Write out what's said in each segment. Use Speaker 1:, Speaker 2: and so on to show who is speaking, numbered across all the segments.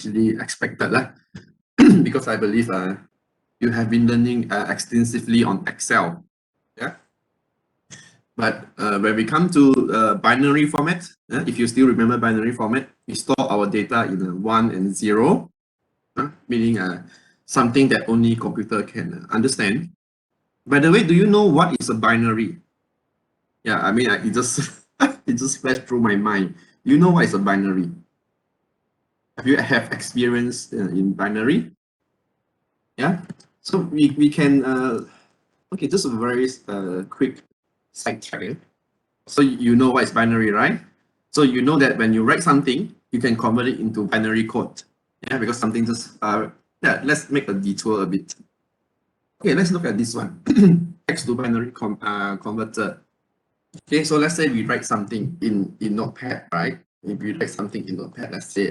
Speaker 1: actually expected lah. Because I believe you have been learning extensively on Excel. Yeah. But when we come to binary format, if you still remember binary format, we store our data in a 1 and 0, meaning something that only computer can understand. By the way, do you know what is a binary? Yeah, I mean, it just it just flashed through my mind. You know what is a binary? Have you have experience in binary? Yeah. So we can okay, just a very quick sidetrack. So you know what is binary, right? So you know that when you write something, you can convert it into binary code. Yeah, because something just yeah. Let's make a detour a bit. Okay, let's look at this one. Text to binary converter. Okay, so let's say we write something in Notepad, right? If we write something in Notepad, let's say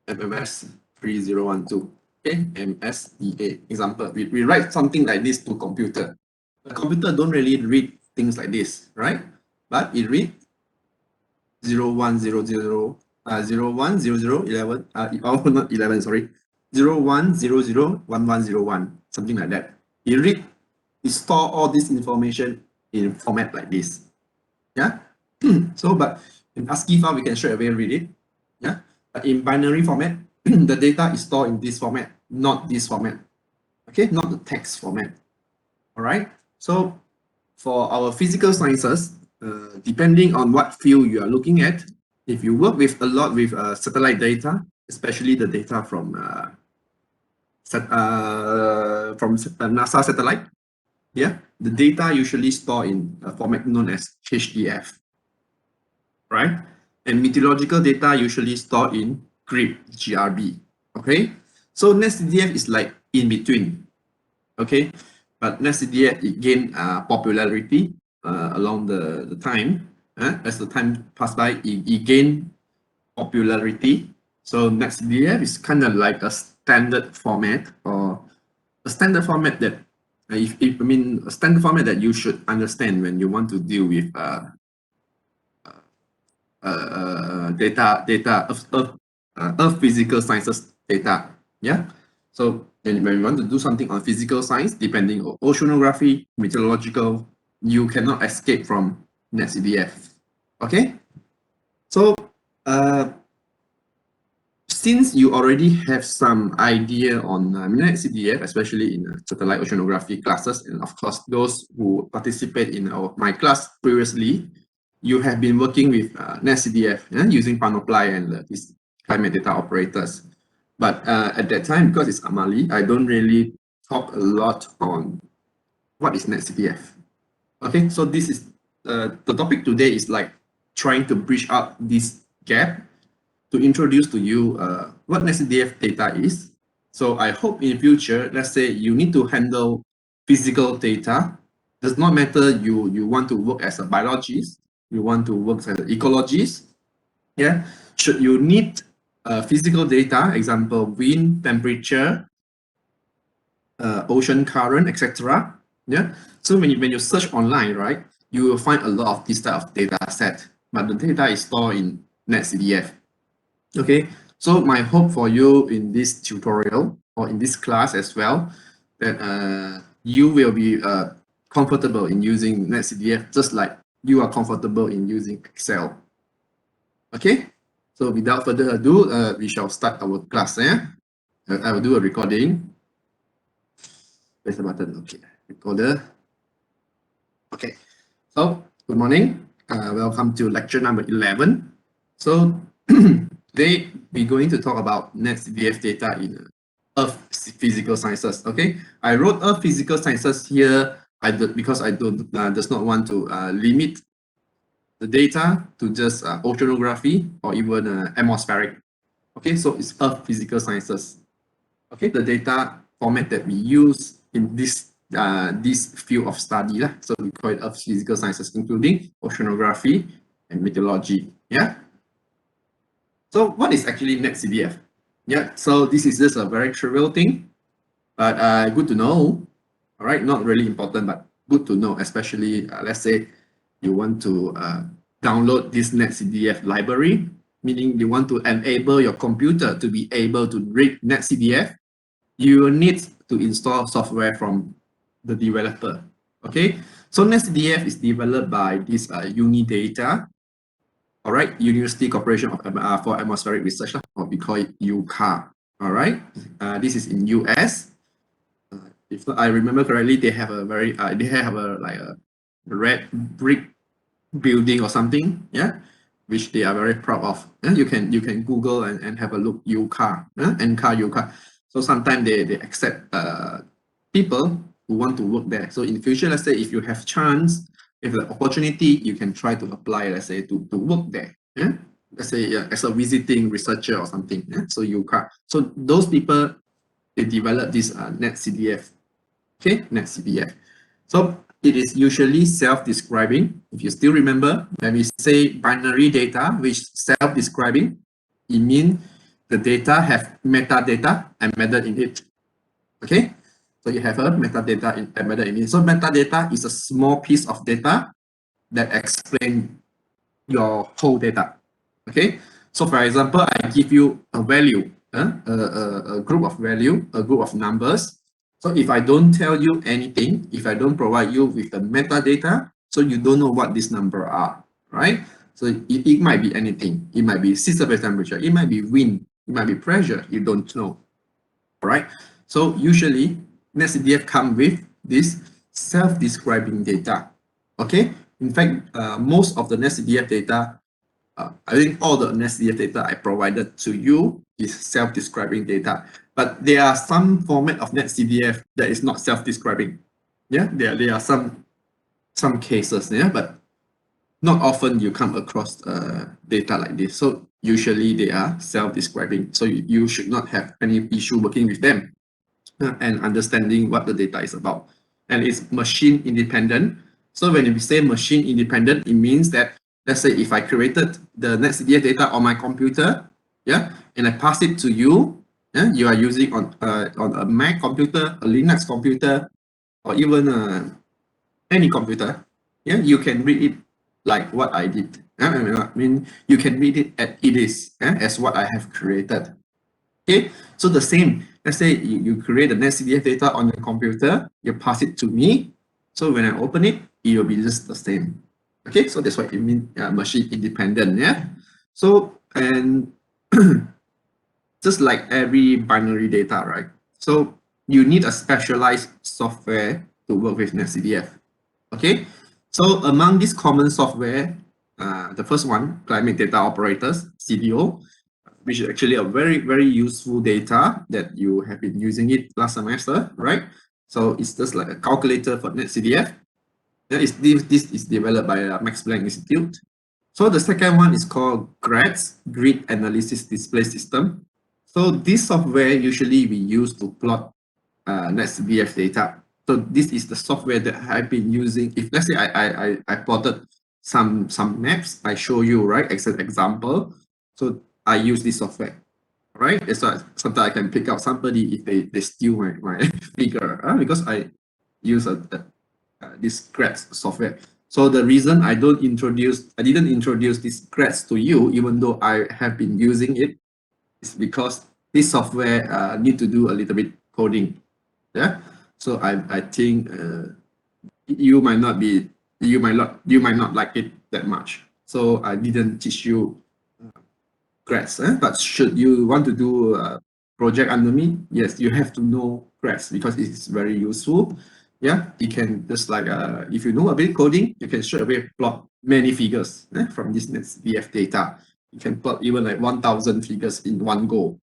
Speaker 1: MMS 3012. Okay, MSDA example. We write something like this to computer. The computer don't really read things like this, right? But it read 0100 010011 oh not 11, sorry, 01001101, something like that. It store all this information in format like this. Yeah. So but in ASCII file we can straight away read it. Yeah. But in binary format, the data is stored in this format, not this format. Okay, not the text format. All right. So for our physical sciences, depending on what field you are looking at, if you work with a lot with satellite data, especially the data from NASA satellite, yeah, the data usually stored in a format known as HDF, right? And meteorological data usually stored in GRB. Okay, so NetCDF is like in between. Okay, but NetCDF it gained popularity along the time. As the time passed by, it gained popularity. So NetCDF is kind of like a standard format, or a standard format that I mean a standard format that you should understand when you want to deal with data of physical sciences data. Yeah. So when you want to do something on physical science, depending on oceanography, meteorological, you cannot escape from NetCDF. Okay. So since you already have some idea on NetCDF, especially in satellite oceanography classes, and of course those who participate in my class previously, you have been working with NetCDF using Panoply and these climate data operators. But at that time, because it's Amali, I don't really talk a lot on what is NetCDF. Okay, so this is the topic today is like trying to bridge up this gap to introduce to you what NetCDF data is. So I hope in the future, let's say you need to handle physical data. Does not matter you want to work as a biologist, you want to work as an ecologist. Yeah, should you need physical data, example wind, temperature, ocean current, etc. Yeah, so when you search online, right, you will find a lot of this type of data set, but the data is stored in NetCDF. Okay, so my hope for you in this tutorial or in this class as well, that you will be comfortable in using NetCDF just like you are comfortable in using Excel. Okay, so without further ado, we shall start our class. I will do a recording. Press the button. Okay, recorder. Okay, so good morning. Welcome to lecture number 11. So today we're going to talk about NetCDF data in Earth physical sciences. Okay, I wrote Earth physical sciences here because I does not want to limit the data to just oceanography or even atmospheric. Okay, so it's Earth physical sciences. Okay, the data format that we use in this field of study lah. So we call it Earth physical sciences, including oceanography and meteorology. Yeah. So what is actually NetCDF? Yeah, so this is just a very trivial thing, but good to know. All right, not really important, but good to know, especially let's say you want to download this NetCDF library, meaning you want to enable your computer to be able to read NetCDF, you will need to install software from the developer. Okay, so NetCDF is developed by this Unidata, all right, University Corporation of for Atmospheric Research, or we call it UCAR. All right, this is in US. If I remember correctly, they have a very they have a like a red brick building or something, yeah, which they are very proud of. Yeah? You can Google and have a look, UCAR, NCAR, UCAR. So sometimes they accept people who want to work there. So in the future, let's say if you have chance, if the opportunity, you can try to apply, let's say, to work there. Yeah? Let's say as a visiting researcher or something. Yeah? So UCAR. So those people, they develop this NetCDF. Okay, NetCDF. So it is usually self-describing. If you still remember, when we say binary data, which self-describing, it means the data have metadata embedded in it. Okay, so you have a metadata embedded in it. So metadata is a small piece of data that explains your whole data. Okay, so for example, I give you a value, a group of value, a group of numbers. So if I don't tell you anything, if I don't provide you with the metadata, so you don't know what these numbers are, right? So it might be anything. It might be sea surface temperature. It might be wind. It might be pressure. You don't know, all right? So usually, NetCDF come with this self-describing data, okay? In fact, most of the NetCDF data, I think all the NetCDF data I provided to you is self-describing data, but there are some format of NetCDF that is not self-describing. Yeah, there are some cases, yeah, but not often you come across data like this. So usually they are self-describing. So you should not have any issue working with them and understanding what the data is about. And it's machine independent. So when we say machine independent, it means that, let's say if I created the NetCDF data on my computer, yeah, and I pass it to you, yeah, you are using on a Mac computer, a Linux computer, or even any computer, yeah, you can read it like what I did. I mean, you can read it as it is, as what I have created. Okay, so the same, let's say you create the NetCDF data on your computer, you pass it to me. So when I open it, it will be just the same. Okay, so that's what it means machine independent, yeah? So, and just like every binary data, right? So you need a specialized software to work with NetCDF. Okay, so among these common software, the first one, Climate Data Operators, CDO, which is actually a very useful data that you have been using it last semester, right? So it's just like a calculator for NetCDF. This is developed by Max Planck Institute. So the second one is called GRADS, Grid Analysis Display System. So this software usually we use to plot NetCDF data. So this is the software that I've been using. If let's say I plotted some maps, I show you, right, as an example. So I use this software, right? It's like sometimes I can pick up somebody if they steal my figure, because I use this GRADS software. So the reason I didn't introduce this GRADS to you, even though I have been using it, is because this software need to do a little bit coding. Yeah, so I think you might not like it that much. So I didn't teach you GRADS. But should you want to do a project under me, yes, you have to know GRADS because it is very useful. Yeah, you can just like if you know a bit coding, you can straight away plot many figures from this NetCDF data. You can plot even like 1,000 figures in one go.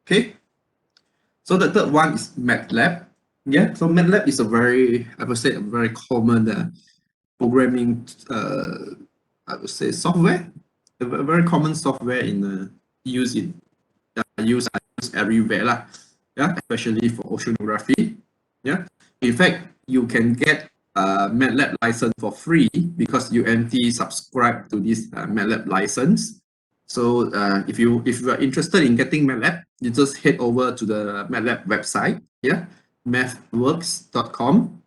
Speaker 1: Okay. So the third one is MATLAB. Yeah, so MATLAB is I would say, a very common programming, I would say, software. A very common software in use everywhere lah. Yeah, especially for oceanography. Yeah, in fact, you can get a MATLAB license for free because UMT subscribe to this MATLAB license. So if you are interested in getting MATLAB, you just head over to the MATLAB website, yeah, mathworks.com.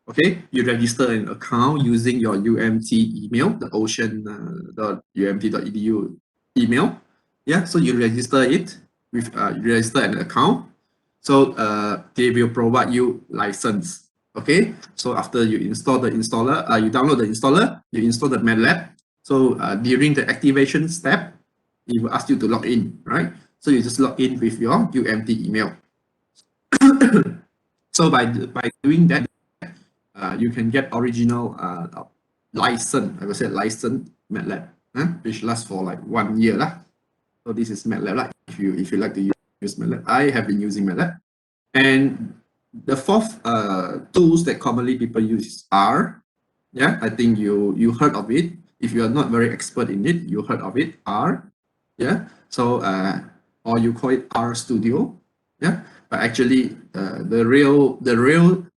Speaker 1: Okay, you register an account using your UMT email, the ocean.umt.edu email. Yeah, so you register it with you register an account. So they will provide you license. Okay, so after you install the installer, you download the installer, you install the MATLAB. So during the activation step, it will ask you to log in, right? So you just log in with your UMT email. So by doing that, you can get original license, I would say license MATLAB, which lasts for like 1 year lah. So this is MATLAB lah. If you like to use MATLAB, I have been using MATLAB. And the fourth tools that commonly people use is R. Yeah, I think you heard of it. If you are not very expert in it, you heard of it. R. Yeah. So or you call it R Studio. Yeah. But actually, the real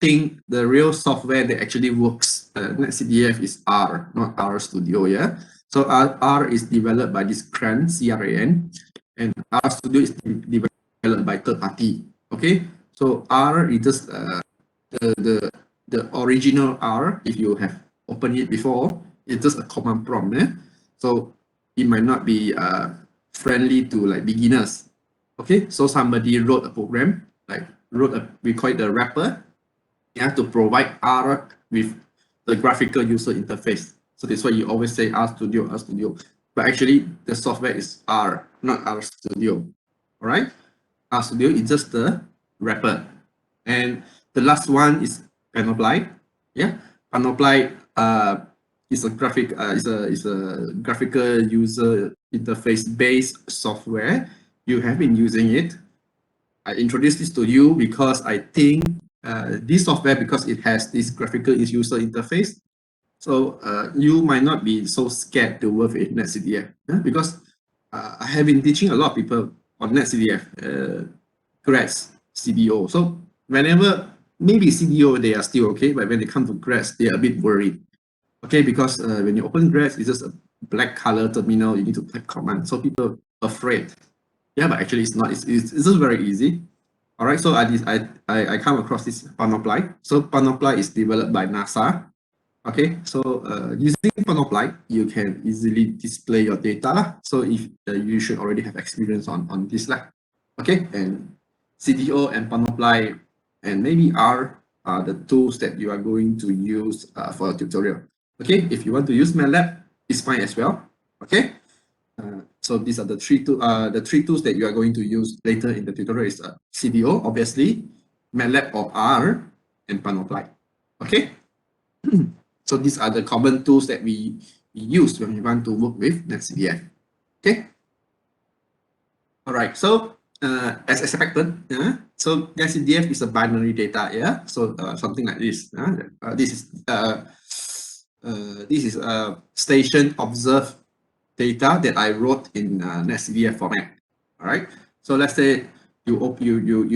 Speaker 1: thing, the real software that actually works NetCDF is R, not R Studio. Yeah. So R is developed by this CRAN, C-R-A-N, and R Studio is developed by third party. Okay. So R is just the original R. If you have opened it before, it's just a command prompt. So it might not be friendly to like beginners. Okay, so somebody wrote a program, like we call it the wrapper, yeah, to provide R with the graphical user interface. So that's why you always say R Studio, R Studio. But actually, the software is R, not R Studio. All right, R Studio is just the wrapper. And the last one is Panoply. Yeah, Panoply is a graphical user interface based software. You have been using it. I introduced this to you because I think this software, because it has this graphical user interface, so you might not be so scared to work with NetCDF, because I have been teaching a lot of people on NetCDF, grads, CDO. So whenever, maybe CDO, they are still okay, but when they come to grads, they are a bit worried. Okay, because when you open grads, it's just a black color terminal, you need to type command. So people are afraid. Yeah, but actually it's not. It's just very easy. All right, so I come across this Panoply. So Panoply is developed by NASA. Okay, so using Panoply, you can easily display your data lah. So if you should already have experience on this lah. Okay, and CDO and Panoply and maybe R are the tools that you are going to use for a tutorial. Okay, if you want to use MATLAB, it's fine as well. Okay. So these are the three tools that you are going to use later in the tutorial is CDO, obviously, MATLAB or R, and Panoply. Okay. So these are the common tools that we use when we want to work with NetCDF. Okay. All right. So as expected, so NetCDF is a binary data. Yeah. So something like this. This is station observed data that I wrote in NetCDF format. All right. So let's say you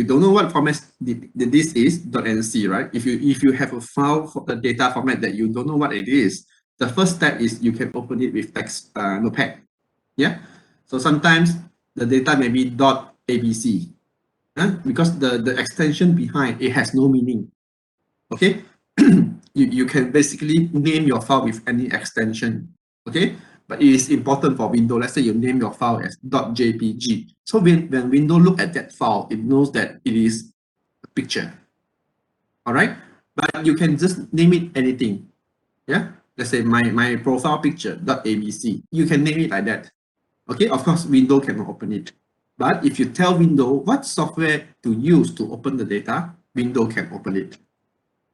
Speaker 1: don't know what format this is .nc, right? If you have a file for a data format that you don't know what it is, the first step is you can open it with text notepad. Yeah. So sometimes the data may be .abc, because the extension behind it has no meaning. Okay. You can basically name your file with any extension. Okay. But it is important for Windows. Let's say you name your file as .jpg. So when Windows look at that file, it knows that it is a picture. All right. But you can just name it anything. Yeah. Let's say my profile picture .abc. You can name it like that. Okay. Of course, Windows cannot open it. But if you tell Windows what software to use to open the data, Windows can open it.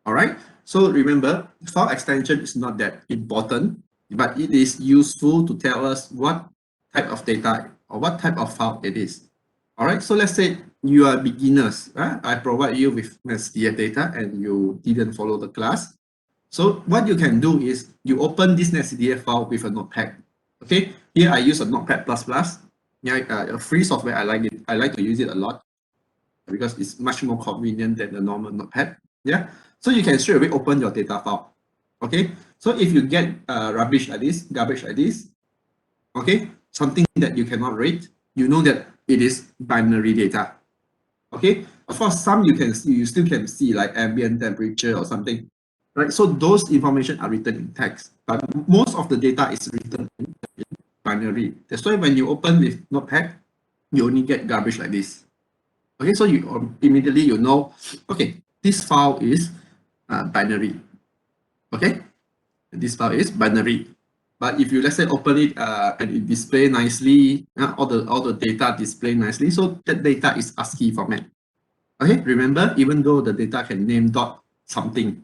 Speaker 1: All right. So remember, file extension is not that important, but it is useful to tell us what type of data or what type of file it is. All right, so let's say you are beginners. I provide you with NetCDF data and you didn't follow the class. So what you can do is you open this NetCDF file with a notepad. Okay, here I use a Notepad++. Yeah, a free software. I like it. I like to use it a lot because it's much more convenient than the normal notepad. Yeah, so you can straight away open your data file. Okay, so if you get rubbish like this, garbage like this, okay, something that you cannot read, you know that it is binary data. Okay, of course, some you can see, you still can see like ambient temperature or something. right? So those information are written in text, but most of the data is written in binary. That's why when you open with Notepad, you only get garbage like this. Okay, so you immediately you know, okay, this file is binary. Okay, this file is binary. But if you let's say open it and it display nicely, all the data display nicely, so that data is ASCII format. Okay, remember, even though the data can name dot something,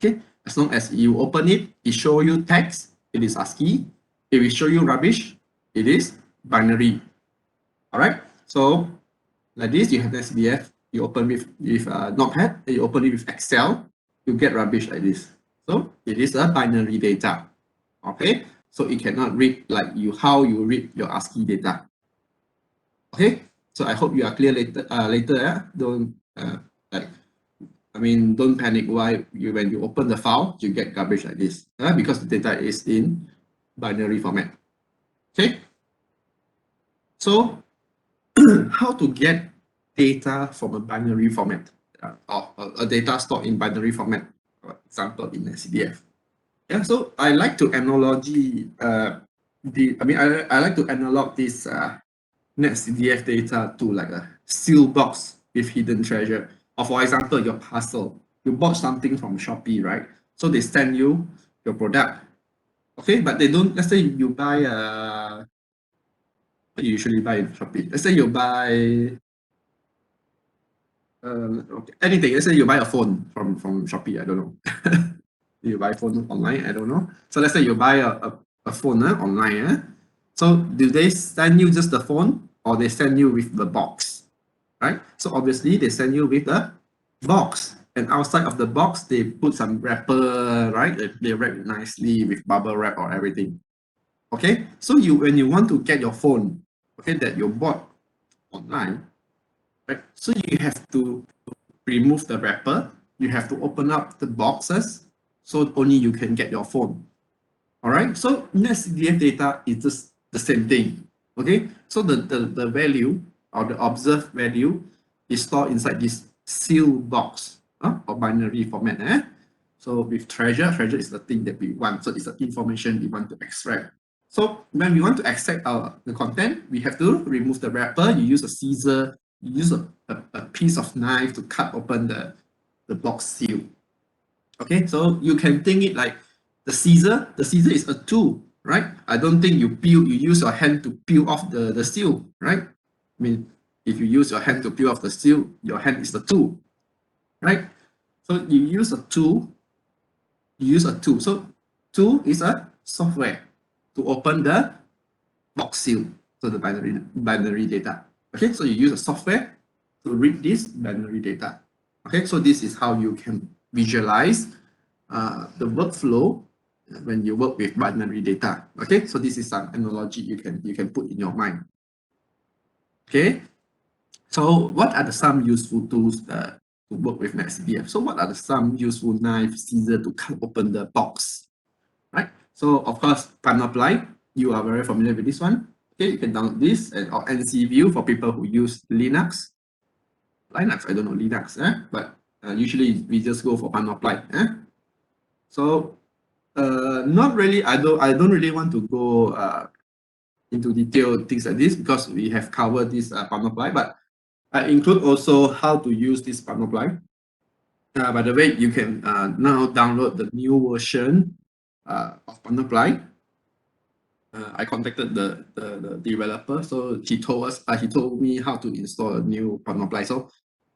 Speaker 1: okay, as long as you open it, it show you text, it is ASCII. If it show you rubbish, it is binary. All right, so like this, you have SDF, you open with Notepad, and you open it with Excel, you get rubbish like this. So it is a binary data. Okay, so it cannot read like how you read your ASCII data. Okay, so I hope you are clear later. Don't like don't panic why when you open the file you get garbage like this because the data is in binary format. Okay, so how to get data from a binary format or a data stored in binary format, for example in SDF. Yeah, so I like to analogy I like to analog this NetCDF data to like a seal box with hidden treasure. Or for example, your parcel. You bought something from Shopee, right? So they send you your product. Okay, but they don't, let's say you buy what you usually buy in Shopee. Let's say you buy okay, anything. Let's say you buy a phone from Shopee, I don't know. You buy phone online, I don't know. So let's say you buy a phone online. So do they send you just the phone or they send you with the box? Right? So obviously they send you with the box. And outside of the box, they put some wrapper, right? They wrap it nicely with bubble wrap or everything. Okay? So when you want to get your phone, okay, that you bought online, right? So you have to remove the wrapper. You have to open up the boxes so only you can get your phone. All right. So NetCDF data is just the same thing. Okay. So the value or the observed value is stored inside this sealed box or binary format. So with treasure is the thing that we want. So it's the information we want to extract. So when we want to extract the content, we have to remove the wrapper. You use a scissor, you use a piece of knife to cut open the box seal. Okay, so you can think it like the scissor is a tool, right? I don't think you use your hand to peel off the seal, right? I mean, if you use your hand to peel off the seal, your hand is the tool, right? So you use a tool, So tool is a software to open the box seal, so the binary data. Okay, so you use a software to read this binary data. Okay, so this is how you can visualize the workflow when you work with binary data. Okay, so this is some analogy you can put in your mind. Okay, so what are some useful tools to work with NetCDF? So what are some useful knife, scissors to cut open the box? Right. So of course, Panoply, you are very familiar with this one. Okay, you can download this or NC View for people who use Linux. Linux, I don't know Linux, but usually we just go for Panoply. So not really. I don't really want to go into detail things like this because we have covered this Panoply, but I include also how to use this Panoply. By the way, you can now download the new version of Panoply. I contacted the developer, so he told me how to install a new Panoply. So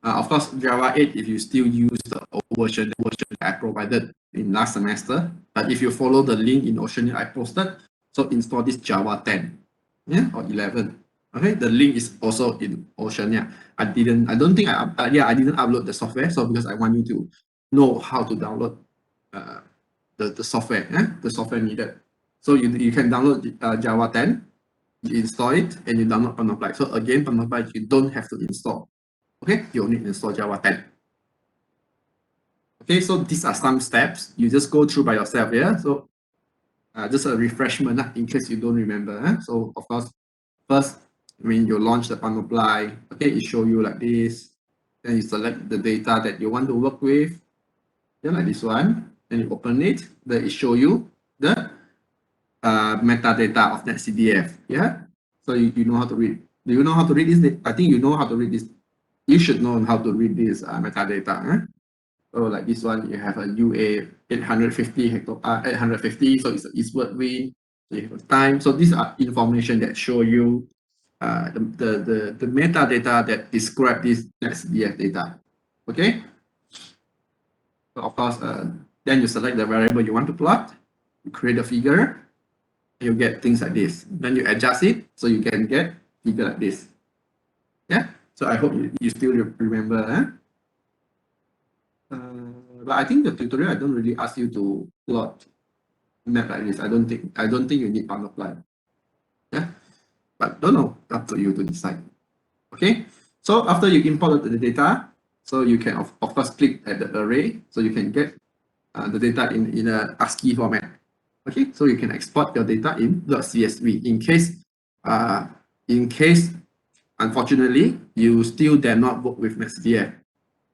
Speaker 1: of course, Java 8, if you still use the old version, the version I provided in last semester, but if you follow the link in Oceania I posted, so install this Java 10, or 11. Okay, the link is also in Oceania. I didn't upload the software, so because I want you to know how to download the software, the software needed. So you can download Java 10, you install it, and you download Panoply. So again, Panoply you don't have to install. Okay, you only install Java 10. Okay, so these are some steps. You just go through by yourself, yeah? So just a refreshment in case you don't remember. So of course, first, when you launch the Panoply, okay, it show you like this. Then you select the data that you want to work with. Yeah, like this one. Then you open it, then it show you the metadata of that CDF. Yeah, so you know how to read. Do you know how to read this? I think you know how to read this. You should know how to read this metadata. So like this one, you have a UA 850 hecto 850, so it's an eastward wind. So you have time. So these are information that show you the metadata that describe this SDF data. Okay. So of course, then you select the variable you want to plot, you create a figure, you get things like this. Then you adjust it so you can get figure like this. Yeah. So I hope you still remember. But I think the tutorial I don't really ask you to plot map like this. I don't think you need power plot. Yeah. But don't know. Up to you to decide. Okay. So after you import the data, so you can of course click at the array, so you can get the data in a ASCII format. Okay, so you can export your data in .csv in case unfortunately you still dare not work with MathsDF.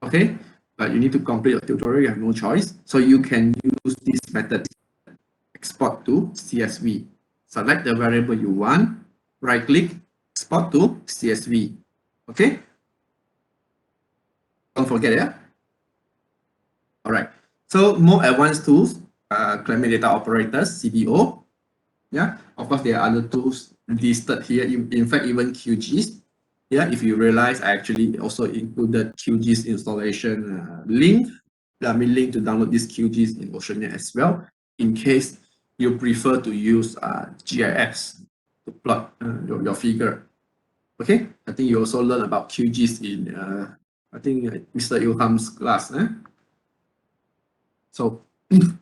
Speaker 1: Okay, but you need to complete your tutorial. You have no choice, so you can use this method. Export to CSV. Select the variable you want. Right click, export to CSV. Okay. Don't forget, yeah. All right. So more advanced tools, climate data operators, CDO. Yeah, of course there are other tools listed here. In fact, even QGIS. Yeah, if you realize, I actually also included QGIS installation link. I mean, link to download this QGIS in Oceania as well, in case you prefer to use GIS to plot your figure. Okay, I think you also learn about QGIS in I think Mr. Ilham's class. So,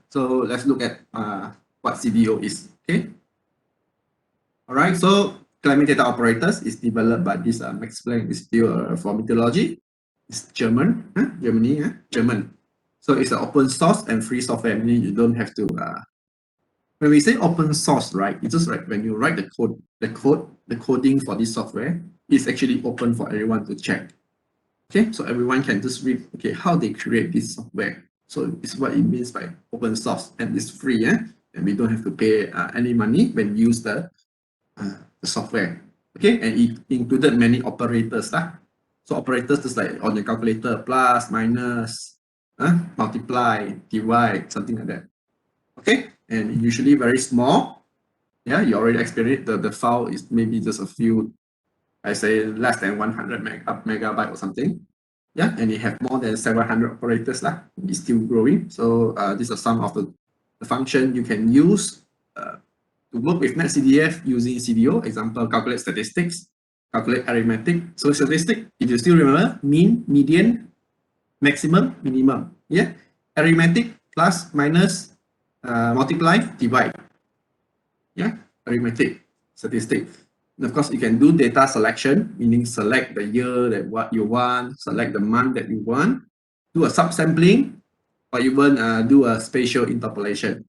Speaker 1: so let's look at what CDO is. Okay. All right. So climate data operators is developed by this Max Planck Institute for Meteorology. It's German, Germany, German. So it's an open source and free software. Meaning you don't have to. When we say open source, right? It's just like when you write the coding for this software is actually open for everyone to check. Okay, so everyone can just read. Okay, how they create this software. So it's what it means by open source, and it's free, and we don't have to pay any money when we use the software. Okay, and it included many operators. So operators just like on your calculator, plus, minus, multiply, divide, something like that. Okay, and usually very small. Yeah, you already experienced the file is maybe just a few, I say less than 100 megabyte or something. Yeah, and it have more than 700 operators lah. It's still growing. So these are some of the function you can use to work with NetCDF using CDO. Example, calculate statistics, calculate arithmetic. So statistic, if you still remember, mean, median, maximum, minimum. Yeah, arithmetic, plus, minus, multiply, divide. Yeah, arithmetic, statistic. And of course, you can do data selection, meaning select the year that what you want, select the month that you want, do a subsampling, or even do a spatial interpolation.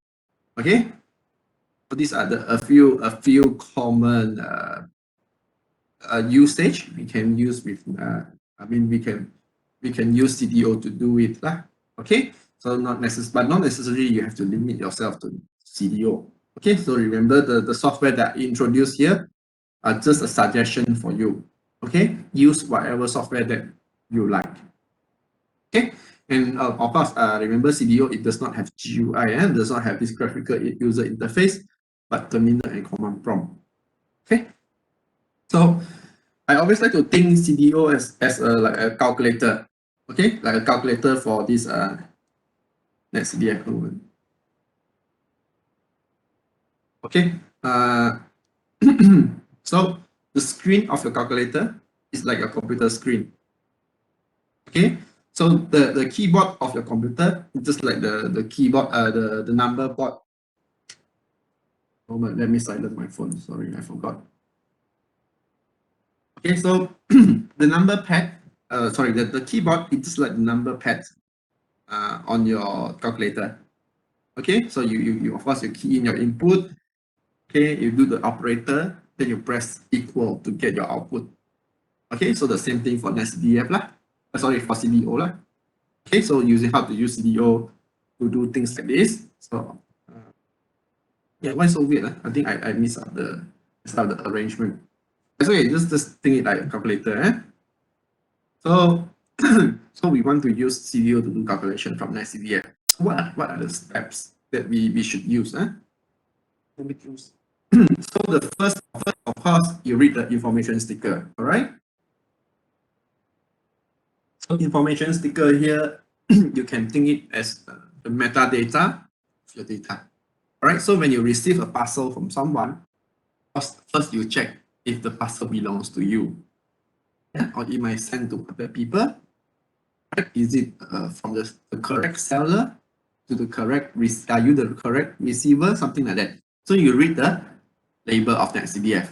Speaker 1: Okay, so these are a few common usage we can use with. I mean, we can use CDO to do it lah. Okay, so but not necessarily you have to limit yourself to CDO. Okay, so remember the software that I introduced here are just a suggestion for you. Okay, use whatever software that you like. Okay, and of course, remember CDO, it does not have GUI and does not have this graphical user interface, but terminal and command prompt. Okay, so I always like to think CDO as like a calculator. Okay, like a calculator for this NetCDF. Okay, so the screen of your calculator is like a computer screen. Okay, so the keyboard of your computer is just like the keyboard, the number board. Moment, let me silence my phone. Sorry, I forgot. Okay, so the number pad, sorry, the keyboard is just like the number pad on your calculator. Okay, so you of course you key in your input. Okay, you do the operator, then you press equal to get your output. Okay, so the same thing for NetCDF lah. Sorry, for CDO lah. Okay, so using how to use CDO, to do things like this. So yeah, why so weird? I think I missed out the start the arrangement. It's okay, just think it like a calculator. So so we want to use CDO to do calculation from NetCDF. What are the steps that we should use? Let me choose. So the first, of course, you read the information sticker, all right? So information sticker here, you can think it as the metadata of your data. All right, so when you receive a parcel from someone, first you check if the parcel belongs to you, yeah, or it might send to other people. Right? Is it from the correct seller to the correct, are you the correct receiver, something like that. So you read the label of the NetCDF.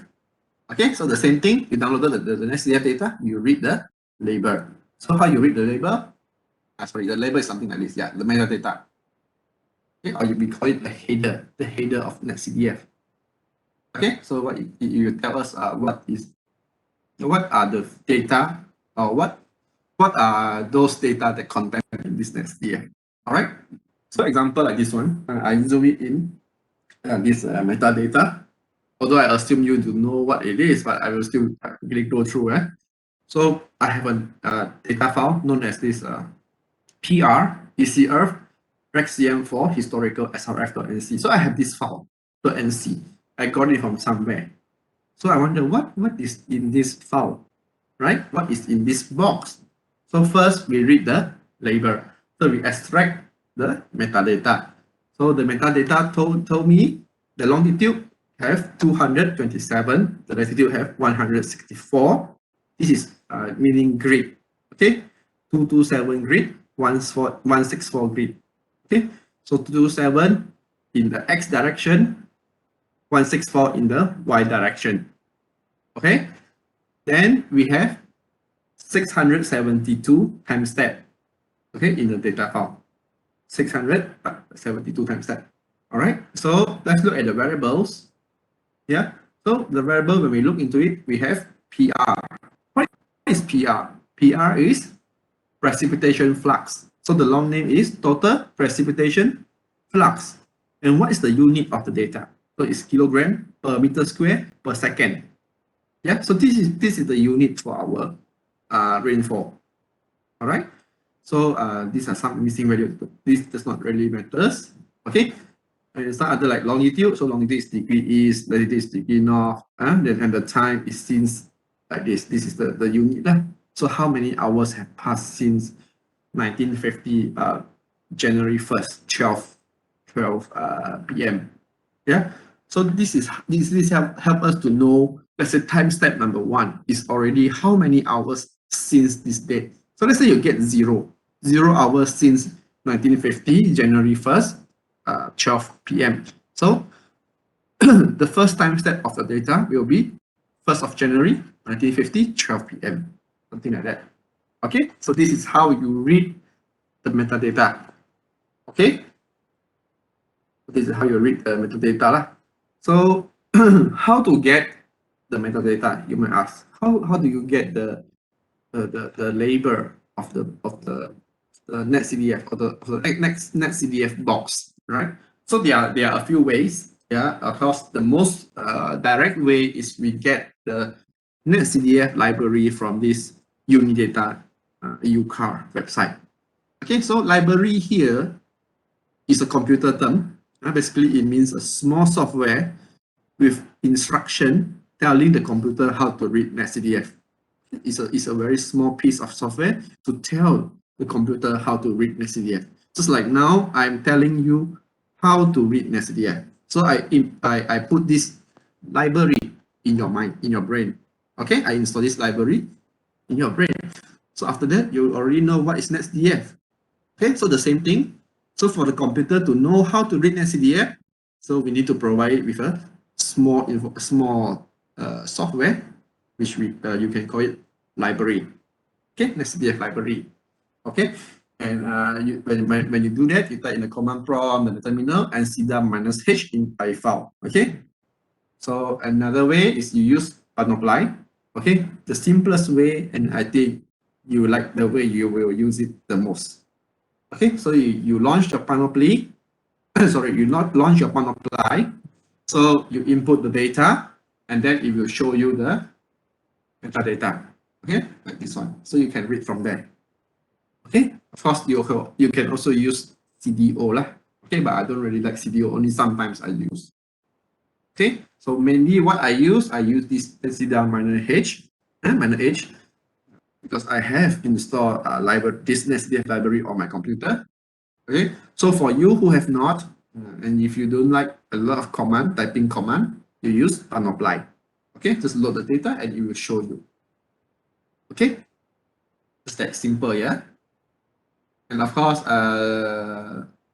Speaker 1: Okay, so the same thing, you downloaded the NetCDF data, you read the label. So how you read the label? Sorry, the label is something like this, yeah, the metadata. Okay, or we call it the header of NetCDF. Okay, so what you tell us what are the data, or what are those data that contain in this NetCDF? All right. So example like this one, I zoom it in this metadata. Although I assume you do know what it is, but I will still quickly go through. So I have a data file known as this PR, ECRF, RecCM4, historical SRF.nc. So I have this file, .nc. I got it from somewhere. So I wonder what is in this file, right? What is in this box? So first we read the label. So we extract the metadata. So the metadata told me the longitude have 227, the latitude have 164. This is meaning grid. Okay, 227 grid, 164 grid. Okay, so 227 in the x direction, 164 in the y direction. Okay, then we have 672 times that. Okay, in the data file, 672 times that. All right, so let's look at the variables. Yeah, so the variable, when we look into it, we have PR. What is PR? PR is precipitation flux. So the long name is total precipitation flux. And what is the unit of the data? So it's kilogram per meter square per second. Yeah, so this is the unit for our rainfall. All right. So these are some missing values. This does not really matters. Okay. And some other like longitude. So longitude is degree east, latitude is degree north, and the time is since like this. This is the unit. So how many hours have passed since 1950 January 1st, 12 p.m. Yeah. So this help us to know, let's say time step number 1 is already how many hours since this date. So let's say you get 0 hours since 1950 January 1st, 12 p.m. So the first time step of the data will be 1st of January 1950, 12 p.m. Something like that. Okay, so this is how you read the metadata. Okay, this is how you read the metadata. So how to get the metadata? You might ask. How do you get the label of the NetCDF or the next NetCDF box, right? So there are a few ways. Yeah, of course, the most direct way is we get the NetCDF library from this Unidata EUCAR website. Okay, so library here is a computer term. Basically, it means a small software with instruction telling the computer how to read NetCDF. It's a very small piece of software to tell the computer how to read NetCDF. Just like now, I'm telling you how to read NetCDF. So I put this library in your mind, in your brain. Okay, I install this library in your brain. So after that, you already know what is NetCDF. Okay, so the same thing. So for the computer to know how to read NetCDF, so we need to provide it with a small software, which you can call it library. Okay, NetCDF library. Okay, and when you do that, you type in the command prompt and the terminal and Msda -h in PY file. Okay, so another way is you use panoply. Okay, the simplest way, and I think you like the way you will use it the most. Okay, so you launch your panoply. Sorry, you not launch your panoply. So you input the data, and then it will show you the metadata. Okay, like this one. So you can read from there. Okay, of course you can also use CDO lah. Okay, but I don't really like CDO. Only sometimes I use. Okay, so mainly what I use this Msda minor H, minor H, because I have installed this SDF library on my computer. Okay, so for you who have not, and if you don't like a lot of typing command, you use panoply. Okay, just load the data and it will show you. Okay, just that simple, yeah. And of course,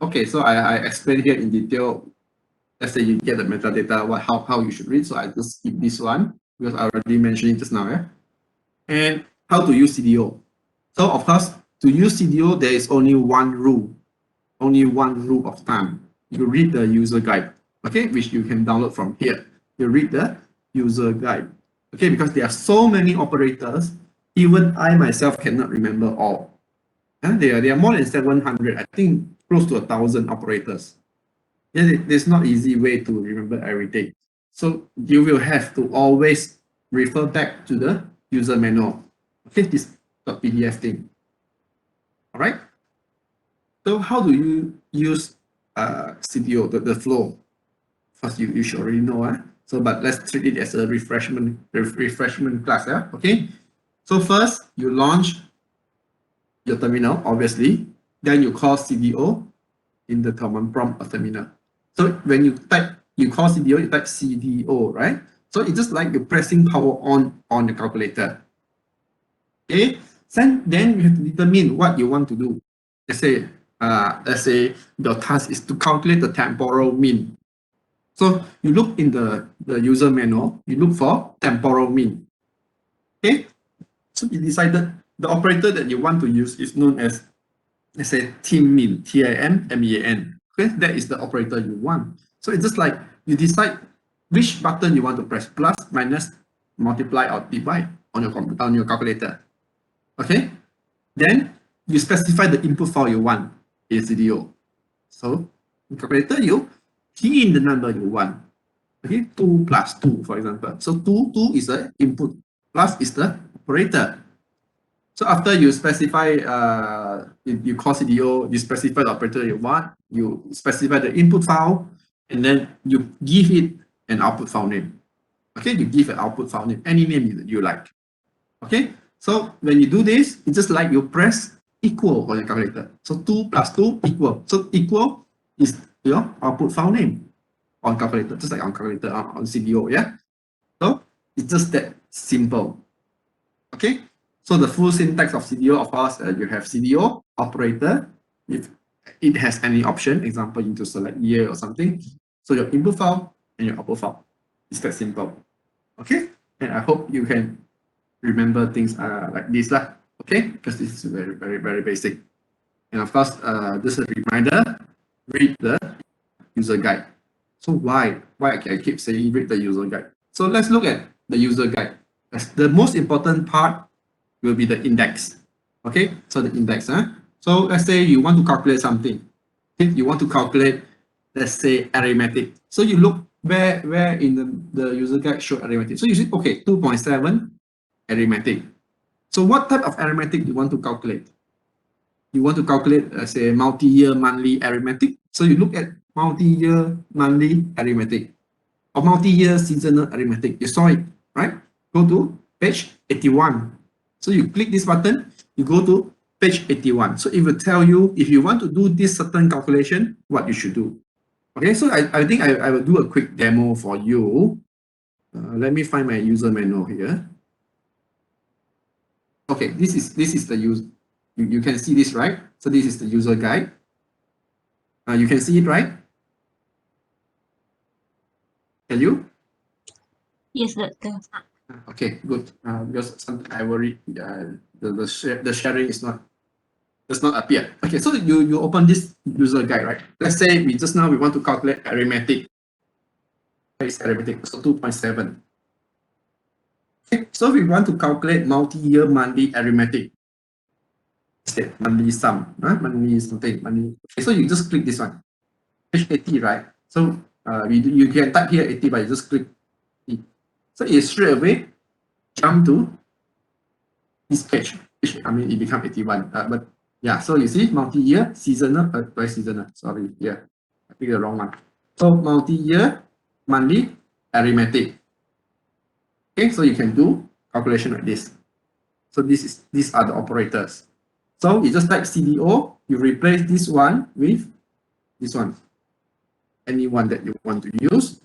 Speaker 1: okay, so I explained here in detail. Let's say you get the metadata, how you should read. So I just skip this one because I already mentioned it just now, yeah. And how to use CDO. So of course, to use CDO, there is only one rule of thumb. You read the user guide, okay, which you can download from here. You read the user guide, okay, because there are so many operators, even I myself cannot remember all. And there are more than 700, I think close to 1,000 operators. Yeah, there's not easy way to remember everything. So you will have to always refer back to the user manual. Okay, this .pdf thing. All right. So how do you use CDO, the flow? First, you should already know. So, but let's treat it as a refreshment class. Okay. So first, you launch your terminal, obviously. Then you call CDO in the command prompt of terminal. So when you call CDO, you type CDO, right? So it's just like you're pressing power on the calculator. Okay. Then you have to determine what you want to do. Let's say your task is to calculate the temporal mean. So you look in the user manual, you look for temporal mean. Okay. So you decided the operator that you want to use is known as, let's say, TIMMEAN, TIMMEAN. Okay, that is the operator you want. So it's just like you decide which button you want to press, plus, minus, multiply, or divide on your calculator. Okay, then you specify the input file you want in CDO. So in calculator, you key in the number you want. Okay, 2 plus 2, for example. So 2 is the input, plus is the operator. So after you specify, you call CDO, you specify the operator you want, you specify the input file, and then you give it an output file name. Okay, you give an output file name, any name that you like. Okay, so when you do this, it's just like you press equal on your calculator. So 2 plus 2 equal. So equal is your output file name on calculator, just like on calculator on CDO, yeah? So it's just that simple. Okay, so the full syntax of CDO, of course, you have CDO operator. If it has any option, example, you need to select year or something. So your input file and your output file. It's that simple. Okay, and I hope you can remember things like this lah. Okay, because this is very, very, very basic. And of course, just a reminder, read the user guide. So why I keep saying read the user guide? So let's look at the user guide. The most important part will be the index. Okay, so the index. So let's say you want to calculate something. Okay? You want to calculate, let's say, arithmetic. So you look where in the user guide show arithmetic. So you see, okay, 2.7 arithmetic. So what type of arithmetic do you want to calculate? You want to calculate, let's say, multi-year monthly arithmetic. So you look at multi-year monthly arithmetic or multi-year seasonal arithmetic. You saw it, right? Go to page 81. So you click this button, you go to page 81. So it will tell you if you want to do this certain calculation, what you should do. Okay, so I think I will do a quick demo for you. Let me find my user manual here. Okay, this is the use. You can see this, right? So this is the user guide. You can see it, right? Can you?
Speaker 2: Yes, doctor.
Speaker 1: Okay, good. Because I worry the sharing does not appear. Okay, so you open this user guide, right? Let's say we want to calculate arithmetic. It's arithmetic, so 2.7. Okay, so we want to calculate multi-year monthly arithmetic. monthly sum, right? Monthly something, monthly. Okay, so you just click this one, page 80, right? So you can type here 80, but you just click it. So it straight away jump to this page. I mean, it become 81. But yeah, so you see multi-year, seasonal, by seasonal. Sorry, yeah, I picked the wrong one. So multi-year, monthly, arithmetic. Okay, so you can do calculation like this. So these are the operators. So you just type CDO, you replace this one with this one. Any one that you want to use.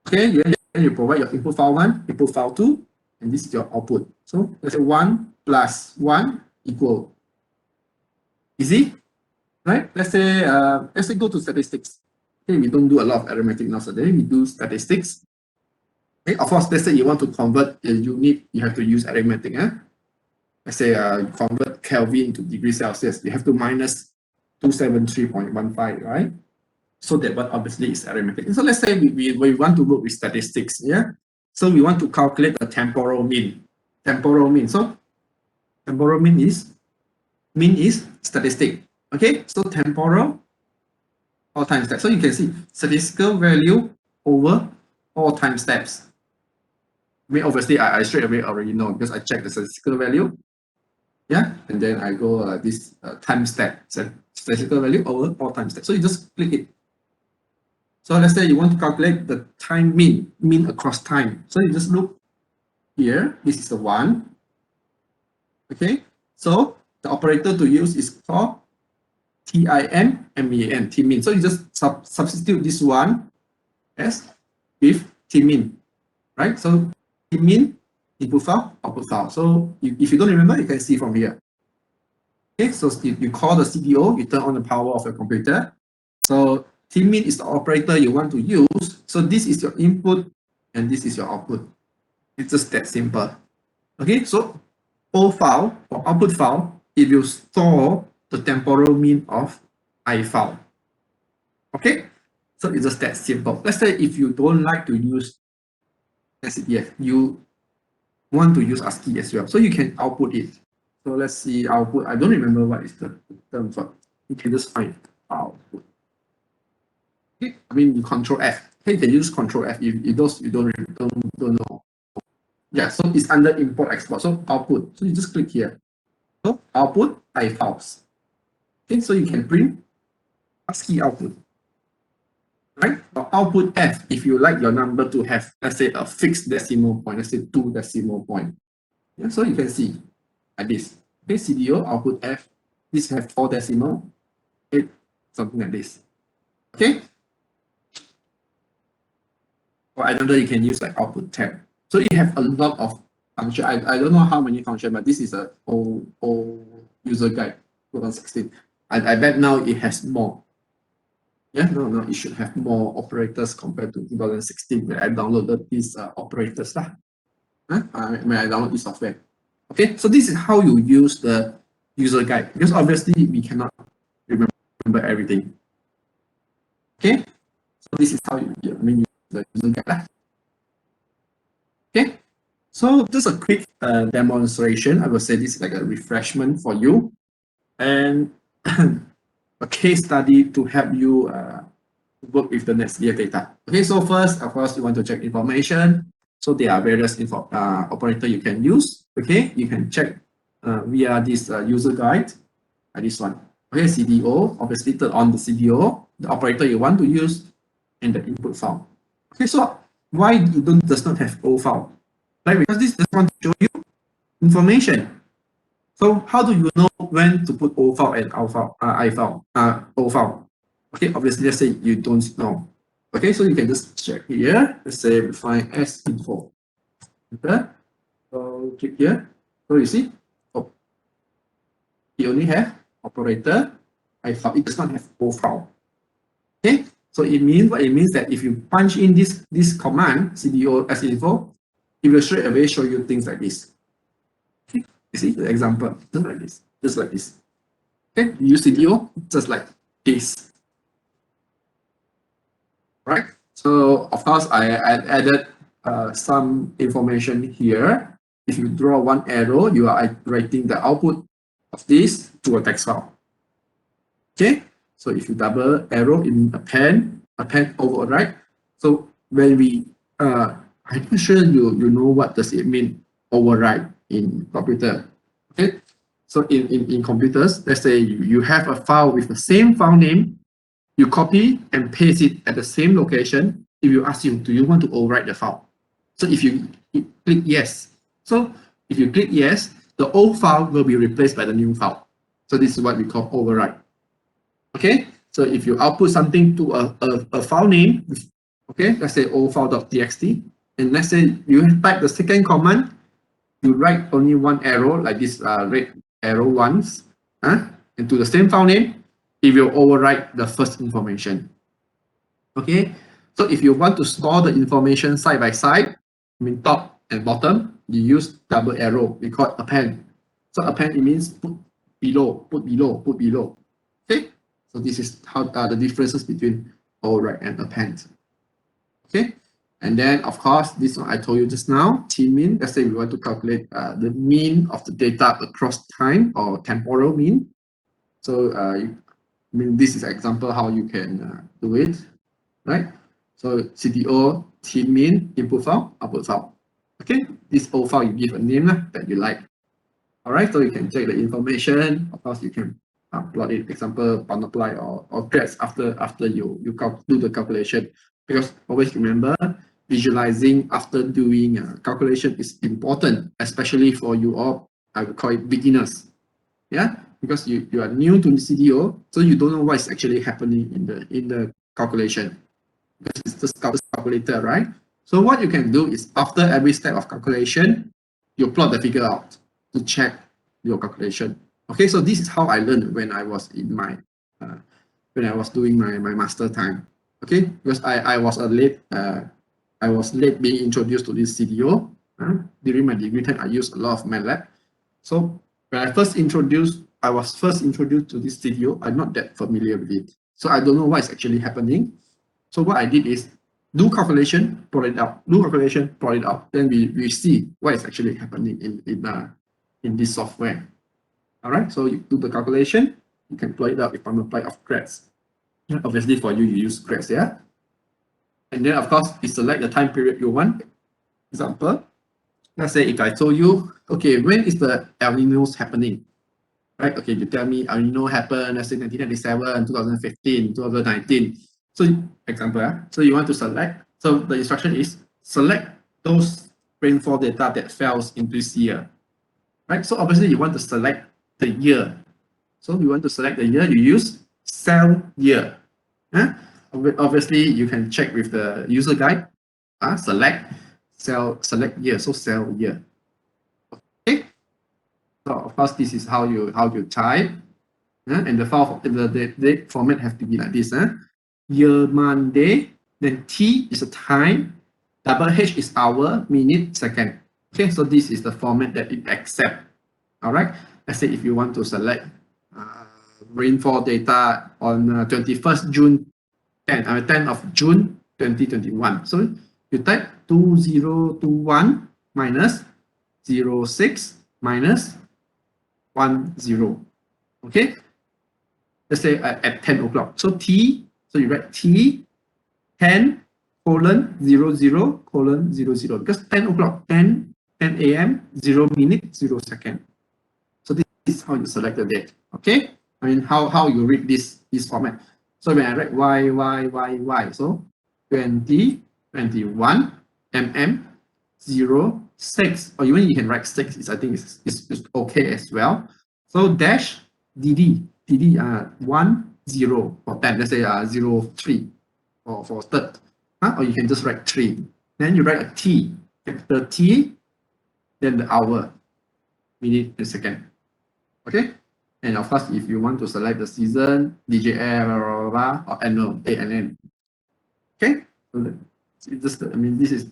Speaker 1: Okay, then you provide your input file 1, input file 2, and this is your output. So let's say 1 plus 1 equal. Easy, right? Let's say go to statistics. Okay, we don't do a lot of arithmetic now today. We do statistics. Okay, of course, let's say you want to convert a unit, you have to use arithmetic. Let's say convert Kelvin to degrees Celsius. You have to minus 273.15, right? So that one obviously is arithmetic. So let's say we want to work with statistics, yeah? So we want to calculate the temporal mean. Temporal mean. So temporal mean is statistic. Okay, so temporal all time steps. So you can see statistical value over all time steps. I mean, obviously I straight away already know because I checked the statistical value. Yeah, and then I go this time step, statistical value over all time steps. So you just click it. So let's say you want to calculate the time mean across time. So you just look here. This is the one. Okay. So the operator to use is called TIM-MEAN, T-mean. So you just substitute this one as with T-mean, right? So T-mean, input file, output file. So if you don't remember, you can see from here. Okay. So you call the CDO, you turn on the power of your computer. So T-mean is the operator you want to use. So this is your input and this is your output. It's just that simple. Okay, so O file or output file, it will store the temporal mean of I file. Okay, so it's just that simple. Let's say if you don't like to use SCDF, you want to use ASCII as well. So you can output it. So let's see output. I don't remember what is the term for. You can just find output. Okay, I mean you control F. Okay, you can use control F if those you don't know. Yeah, so it's under import export. So output. So you just click here. So output I files. Okay, so you can print ASCII output. Right? Or output F if you like your number to have, let's say, a fixed decimal point, let's say 2 decimal point. Yeah, so you can see like this. Okay, CDO output F. This have 4 decimal, 8, something like this. Okay. Or another you can use like output tab. So you have a lot of function. I don't know how many function, but this is a old user guide 2016. I bet now it has more. Yeah, no, it should have more operators compared to 2016 when I downloaded these operators. When I download this software. Okay, so this is how you use the user guide because obviously we cannot remember everything. Okay, so this is how you use the user guide. Okay, so just a quick demonstration. I would say this is like a refreshment for you and a case study to help you work with the NetSDF data. Okay, so first, of course, you want to check information. So there are various operator you can use. Okay, you can check via this user guide, this one. Okay, CDO, obviously turn on the CDO, the operator you want to use, and the input file. Okay, so why does not have O file? Right, because this just want to show you information. So how do you know when to put O file and I file, O file? Okay, obviously, let's say you don't know. Okay, so you can just check here. Let's say we find S info. Okay, so click here. So you see, you only have operator I file. It does not have O file. Okay, so it means what it means that if you punch in this command CDO S info, it will straight away show you things like this. Okay, you see the example, just like this, just like this. Okay, you use CDO just like this. Right, so of course I added some information here. If you draw one arrow, you are writing the output of this. to a text file. Okay, so if you double arrow in append override. So when we I'm not sure you know what does it mean override in computer. Okay, so in computers, let's say you have a file with the same file name, you copy and paste it at the same location. If you ask you, do you want to overwrite the file? So if you click yes, so if you click yes, the old file will be replaced by the new file. So this is what we call override. Okay, so if you output something to a file name, okay, let's say old file.txt, and let's say you type the second command, you write only one arrow like this red arrow once, into the same file name, it will overwrite the first information. Okay, so if you want to store the information side by side, I mean top and bottom, you use double arrow. We call it append. So append, it means put below, put below, put below. Okay, so this is how the differences between overwrite and append. Okay, and then of course this one I told you just now, t-mean. Let's say we want to calculate the mean of the data across time or temporal mean. So I mean this is an example how you can do it, right? So CTO t-mean input file, output file. Okay, this old file you give a name that you like. All right, so you can check the information. Of course, you can plot it, example, multiply or grades after you do the calculation. Because always remember, visualizing after doing calculation is important, especially for you all, I would call it beginners. Yeah, because you are new to the CDO, so you don't know what is actually happening in the calculation. Because it's just calculator, right? So what you can do is after every step of calculation, you plot the figure out to check your calculation. Okay, so this is how I learned when I was in my when I was doing my master time. Okay, because I was late being introduced to this CDO. During my degree time, I used a lot of MATLAB. So when I was first introduced to this CDO, I'm not that familiar with it. So I don't know what is actually happening. So what I did is do calculation, plot it out, do calculation, plot it out. Then we see what is actually happening in this software. All right, so you do the calculation, you can plot it out with multiply of grades. Obviously for you, you use grades, yeah? And then of course, you select the time period you want. Example, let's say if I told you, okay, when is the El Niños happening? Right, okay, you tell me El Nino happened, let's say 1997, 2015, 2019. So example, so you want to select, so the instruction is select those rainfall data that falls in this year, right? So obviously you want to select the year. So you want to select the year, you use cell year. Obviously you can check with the user guide, select year, so cell year. Okay, so of course this is how you type, and the file the format have to be like this. Year, month, day, then T is a time, double H is hour, minute, second. Okay, so this is the format that it accepts. All right, let's say if you want to select rainfall data on 21st June, 10th of June 2021. So you type 2021 minus 06 minus 10. Okay, let's say at 10 o'clock. So T, so you write T 10 colon 00 colon 00 because 10 o'clock, 10 a.m. 0 minute 0 second. So this is how you select the date. Okay, I mean how you read this format. So when I write y, so 2021 06, or even you can write 6. I think it's okay as well. So dash dd 1 0 or 10. Let's say 03 for third, or you can just write 3. Then you write a T, the T, then the hour, minute, and second. Okay, and of course, if you want to select the season, DJL, blah, blah, blah, or annual, ANN. Okay, so just I mean this is,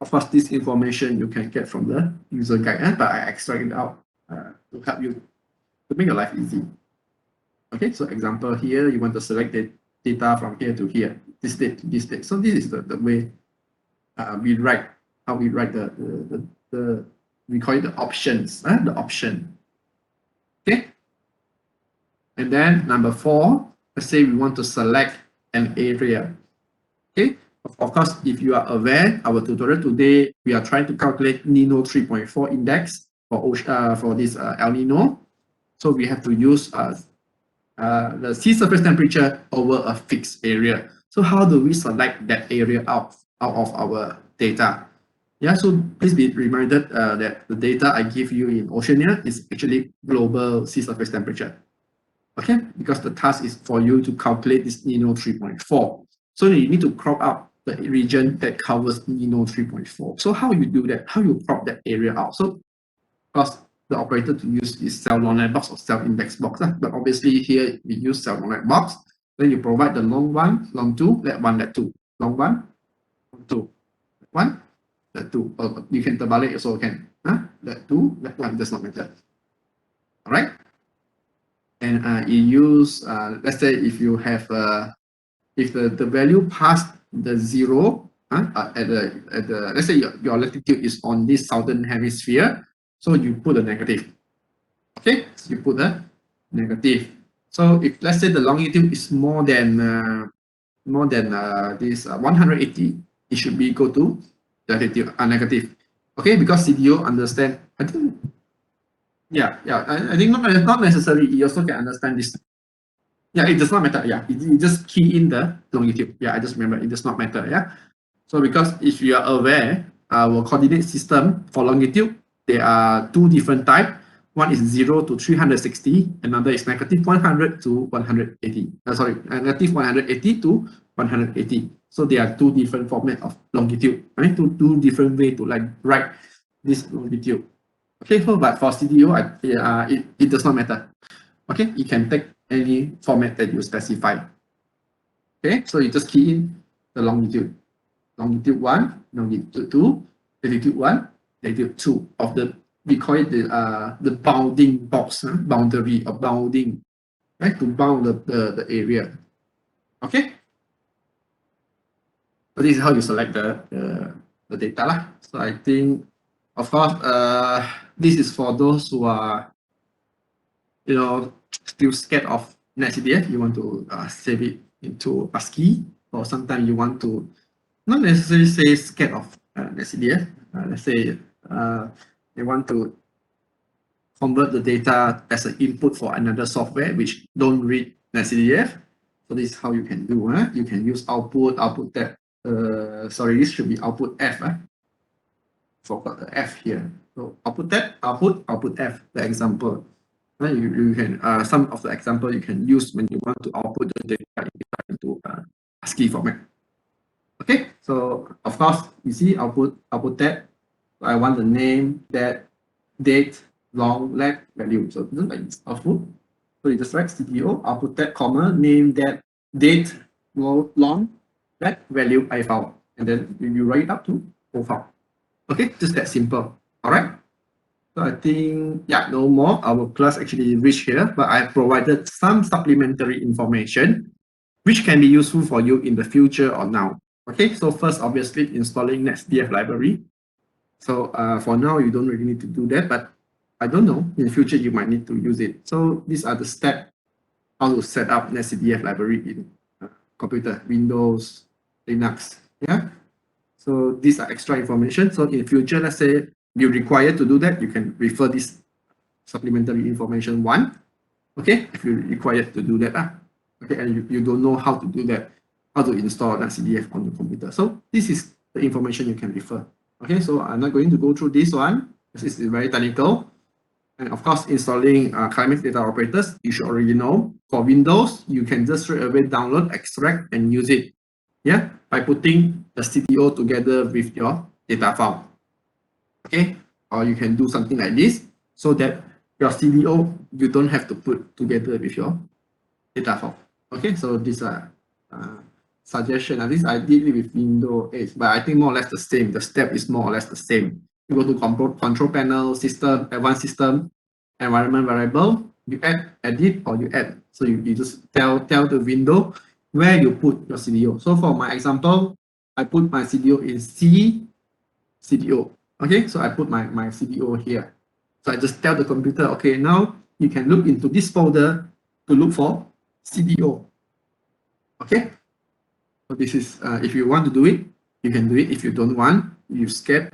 Speaker 1: of course, this information you can get from the user guide, but I extract it out to help you to make your life easy. Okay, so example here, you want to select the data from here to here, this date to this date. So this is the way we write, how we write the we call it the options, the option. Okay, And then number 4, let's say we want to select an area. Okay, of course, if you are aware, our tutorial today, we are trying to calculate Nino 3.4 index for this El Nino. So we have to use the sea surface temperature over a fixed area. So how do we select that area out of our data? Yeah, so please be reminded that the data I give you in Oceania is actually global sea surface temperature. Okay, because the task is for you to calculate this Nino 3.4. So you need to crop out the region that covers Nino 3.4. So how you do that? How you crop that area out? So, of course, the operator to use is cell non-net box or cell index box. But obviously here we use cell non-net box. Then you provide the long 1, long 2, let 1, let 2. Long 1, long 2, let 1, let 2. You can terbalik also can. Let 2, let 1, does not matter. All right? And you use, let's say if you have, if the value passed the 0, at the let's say your latitude is on this southern hemisphere, so you put a negative. Okay, so you put a negative. So if let's say the longitude is more than this 180, it should be equal to latitude negative. Okay, because CDO understand. I think I think not necessarily. You also can understand this. Yeah, it does not matter. Yeah, you just key in the longitude. Yeah, I just remember it does not matter. Yeah. So because if you are aware, our coordinate system for longitude, there are 2 different types. One is 0 to 360, another is negative 100 to 180. Negative 180 to 180. So there are 2 different formats of longitude. Right? Two different ways to write this longitude. Okay, so but for CDO, it does not matter. Okay, you can take any format that you specify. Okay, so you just key in the longitude. Longitude 1, longitude 2, latitude 1, latitude 2 of the, we call it the bounding box, boundary or bounding, right, to bound the area. Okay, so this is how you select the data lah. So I think, of course, this is for those who are, still scared of NetCDF. You want to save it into ASCII, or sometimes you want to not necessarily say scared of NetCDF. Let's say they want to convert the data as an input for another software which don't read NetCDF. So this is how you can do. You can use output tab. Sorry, this should be output F. Forgot the F here. So output tab, output F, the example. You can some of the example you can use when you want to output the data into ASCII format. Okay, so of course you see output tab. I want the name, that, date, long, let, value. So this is like output. So you just write CDO output tab, comma, name, that, date, long, let, value, I file, and then you write it up to O file. Okay, just that simple. All right. So I think, no more. Our class actually reached here, but I provided some supplementary information which can be useful for you in the future or now. Okay, so first, obviously, installing NetCDF library. So for now, you don't really need to do that, but I don't know, in the future, you might need to use it. So these are the steps how to set up NetCDF library in computer, Windows, Linux. Yeah. So these are extra information. So in the future, let's say you require to do that, you can refer this supplementary information 1. Okay, if you require to do that. Okay, and you don't know how to do that, how to install NetCDF on your computer. So this is the information you can refer. Okay, so I'm not going to go through this one. This is very technical. And of course, installing climate data operators, you should already know. For Windows, you can just straight away download, extract, and use it. Yeah, by putting the CDO together with your data file. Okay, or you can do something like this so that your CDO you don't have to put together with your data file. Okay, so these are suggestion. At least I did it with Windows 8, but I think more or less the same. The step is more or less the same. You go to control panel, system, advanced system, environment variable, you add, edit, or you add. So you just tell the window where you put your CDO. So for my example, I put my CDO in C CDO. Okay, so I put my CDO here. So I just tell the computer, okay, now you can look into this folder to look for CDO. Okay, so this is if you want to do it, you can do it. If you don't want, you scared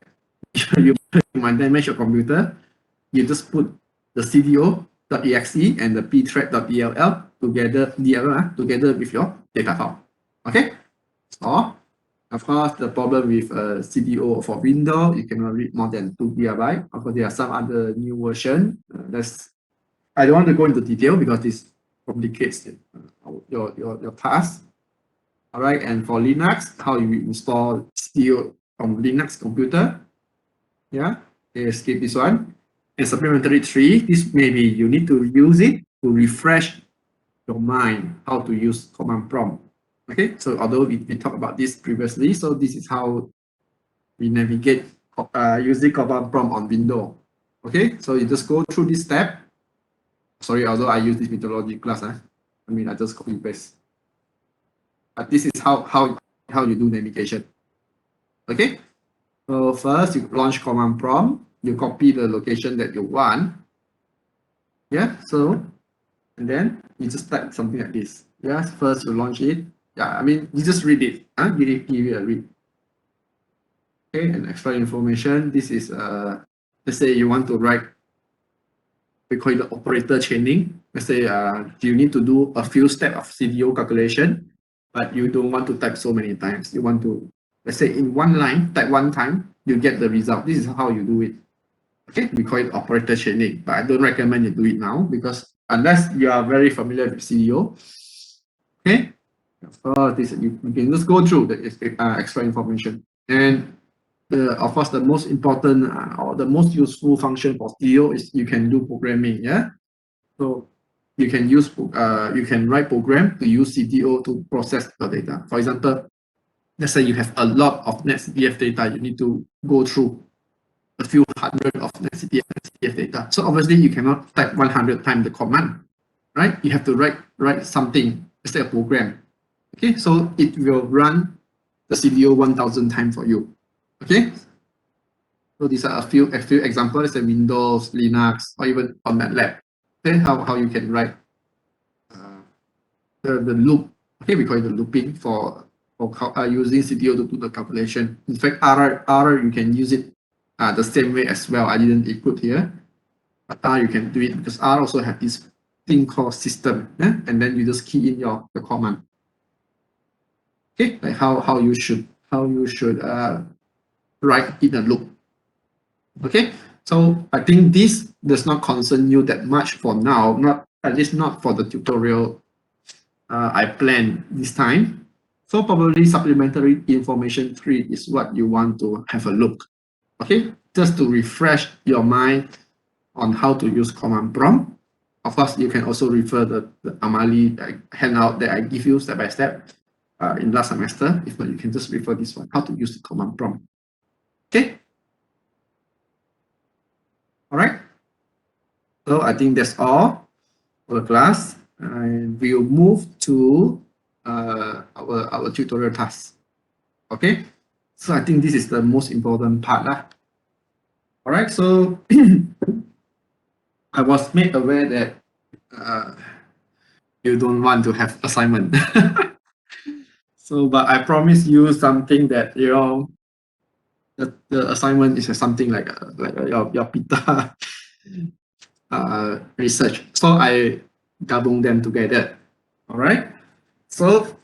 Speaker 1: you might damage your computer, you just put the CDO.exe and the pthread.dll together, together with your data file. Okay, or of course the problem with CDO for Windows, you cannot read more than 2 GB. Of course, there are some other new version. I don't want to go into detail because this complicates your task. All right, and for Linux, how you install CDO from Linux computer. Yeah, skip this one. And supplementary 3, this maybe you need to use it to refresh your mind how to use command prompt. Okay, so although we talked about this previously, so this is how we navigate using command prompt on Windows. Okay, so you just go through this step. Sorry, although I use this methodology class, I mean I just copy paste. But this is how you do navigation. Okay, so first you launch command prompt, you copy the location that you want. Yeah, so and then you just type something like this. Yeah, first you launch it. Yeah, I mean you just read it. Give it a read. Okay, and extra information. This is let's say you want to write, we call it the operator chaining. Let's say you need to do a few steps of CDO calculation, but you don't want to type so many times. You want to, let's say in one line, type one time, you get the result. This is how you do it. Okay, we call it operator chaining, but I don't recommend you do it now because unless you are very familiar with CDO, okay, this you can just go through the extra information. And of course, the most important or the most useful function for CDO is you can do programming. Yeah, so you can use you can write program to use CDO to process the data. For example, let's say you have a lot of NetCDF data, you need to go through a few hundred of NetCDF data. So obviously you cannot type 100 times the command, right? You have to write something, let's say a program. Okay, so it will run the CDO 1000 times for you. Okay, so these are a few examples, let's say Windows, Linux, or even on MATLAB. Okay, how you can write the loop. Okay, we call it the looping for using CDO to do the calculation. In fact, R you can use it the same way as well. I didn't include here, but R you can do it because R also have this thing called system, and then you just key in the command. Okay, like how you should write in a loop. Okay, so I think this does not concern you that much for now, not at least not for the tutorial I plan this time. So probably supplementary information 3 is what you want to have a look. Okay, just to refresh your mind on how to use command prompt. Of course, you can also refer the Amali handout that I give you step by step in last semester. If not, you can just refer this one, how to use the command prompt. Okay. All right. So I think that's all for the class. And we'll move to our tutorial task. Okay. So I think this is the most important part. All right. So I was made aware that you don't want to have assignment. So, but I promise you something that the assignment is something like your PITA research. So I gabung them together. All right. So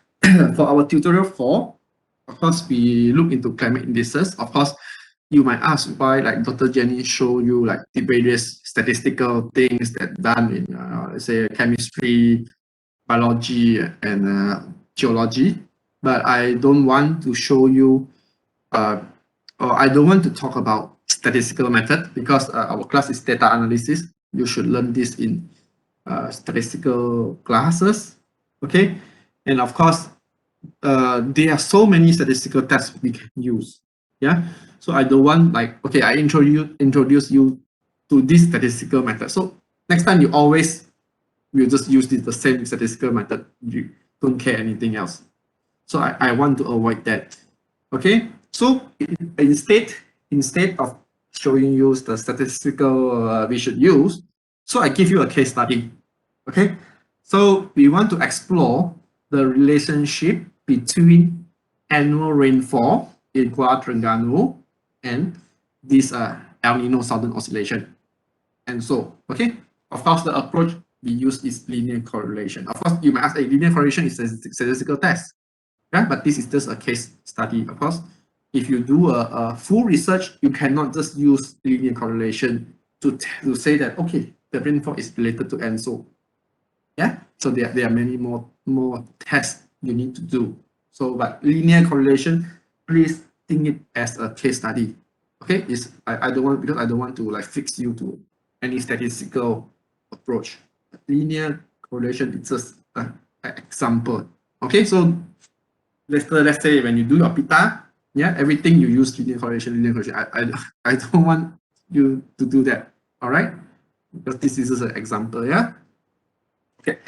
Speaker 1: for our tutorial 4, of course, we look into climate indices. Of course, you might ask why, like Dr. Jenny show you like the various statistical things that done in, let's say, chemistry, biology, and geology. But I don't want to show you, or I don't want to talk about statistical method because our class is data analysis. You should learn this in statistical classes. Okay, and of course, there are so many statistical tests we can use. Yeah, so I don't want like, okay, I introduce you to this statistical method. So next time you always will just use the same statistical method. You don't care anything else. So I want to avoid that. Okay, so instead of showing you the statistical we should use, so I give you a case study. Okay, So we want to explore the relationship between annual rainfall in Kuala Terengganu and this El Nino Southern Oscillation. And so, okay, of course, the approach we use is linear correlation. Of course, you might ask, a linear correlation is a statistical test, yeah, but this is just a case study. Of course, if you do a full research, you cannot just use linear correlation to say that, okay, the rainfall is related to Enso. Yeah, so there are many more tests you need to do. So, but linear correlation, please think it as a case study. Okay, I don't want, because I don't want to like fix you to any statistical approach. Linear correlation is just an example. Okay, so let's say when you do your PITA, yeah, everything you use linear correlation. I don't want you to do that. All right, because this is just an example. Yeah. Okay.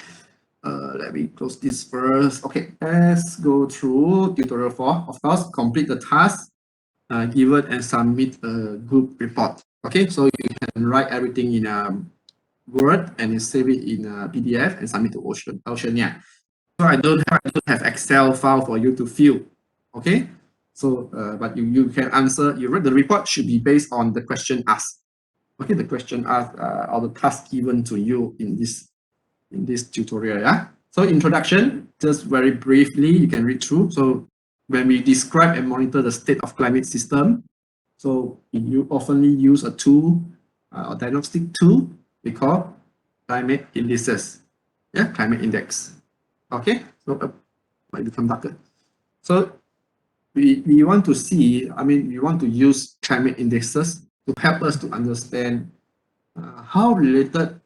Speaker 1: Let me close this first. Okay, let's go through tutorial 4. Of course, complete the task given and submit a group report. Okay, so you can write everything in Word and you save it in a PDF and submit to Oceania. So I don't have Excel file for you to fill. Okay, so but you can answer. The report should be based on the question asked. Okay, the question asked or the task given to you in this tutorial. Yeah. So introduction, just very briefly, you can read through. So when we describe and monitor the state of climate system, so you often use a tool, a diagnostic tool we call climate indices. Yeah, climate index. Okay, so might become darker. So we want to see, we want to use climate indexes to help us to understand how related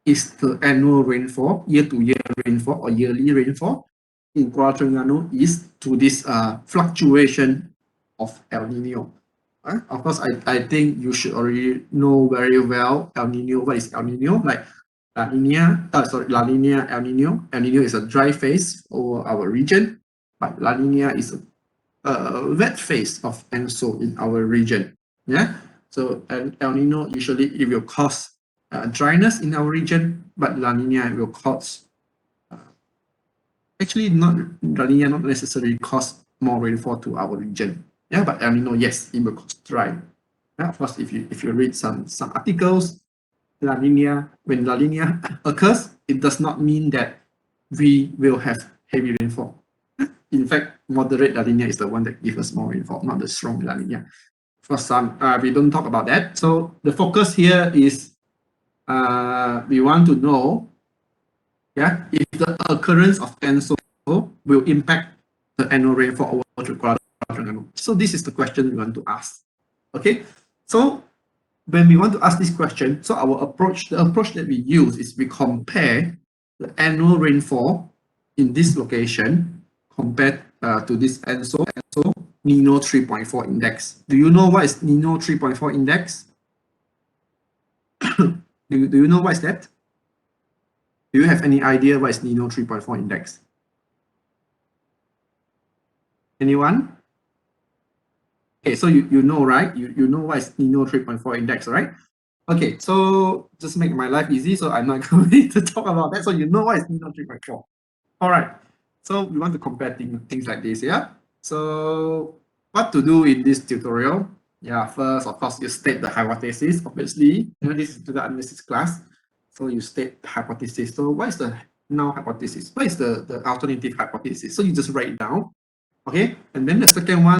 Speaker 1: is the annual rainfall, year-to-year rainfall or yearly rainfall in Kuala Terengganu is to this fluctuation of El Nino. Of course, I think you should already know very well El Nino. What is El Nino? Like La Nina, La Nina, El Nino. El Nino is a dry phase over our region, but La Nina is a wet phase of Enso in our region. Yeah. So El Nino usually it will cause dryness in our region, but La Nina will cause actually not La Nina not necessarily cause more rainfall to our region. Yeah, but El Nino, yes, it will cause dry. Yeah, of course, if you read some articles, La Nina, when La Nina occurs, it does not mean that we will have heavy rainfall. In fact, moderate La Nina is the one that gives us more rainfall, not the strong La Nina. For some, we don't talk about that. So the focus here is we want to know, yeah, if the occurrence of Enso will impact the annual rainfall over Kuala Terengganu. So this is the question we want to ask. Okay, so when we want to ask this question, so the approach that we use is we compare the annual rainfall in this location compared to this Enso Nino 3.4 index. Do you know what is Nino 3.4 index? Do you know what is that? Do you have any idea what is Nino 3.4 index? Anyone? Okay, so you know, right? You know what is Nino 3.4 index, right? Okay, so just make my life easy, so I'm not going to talk about that. So you know what is Nino 3.4. All right, so we want to compare things like this, yeah? So what to do in this tutorial? Yeah, first, of course, you state the hypothesis. Obviously, this is the analysis class. So you state the hypothesis. So what is the null hypothesis? What is the alternative hypothesis? So you just write it down. Okay, and then the second one,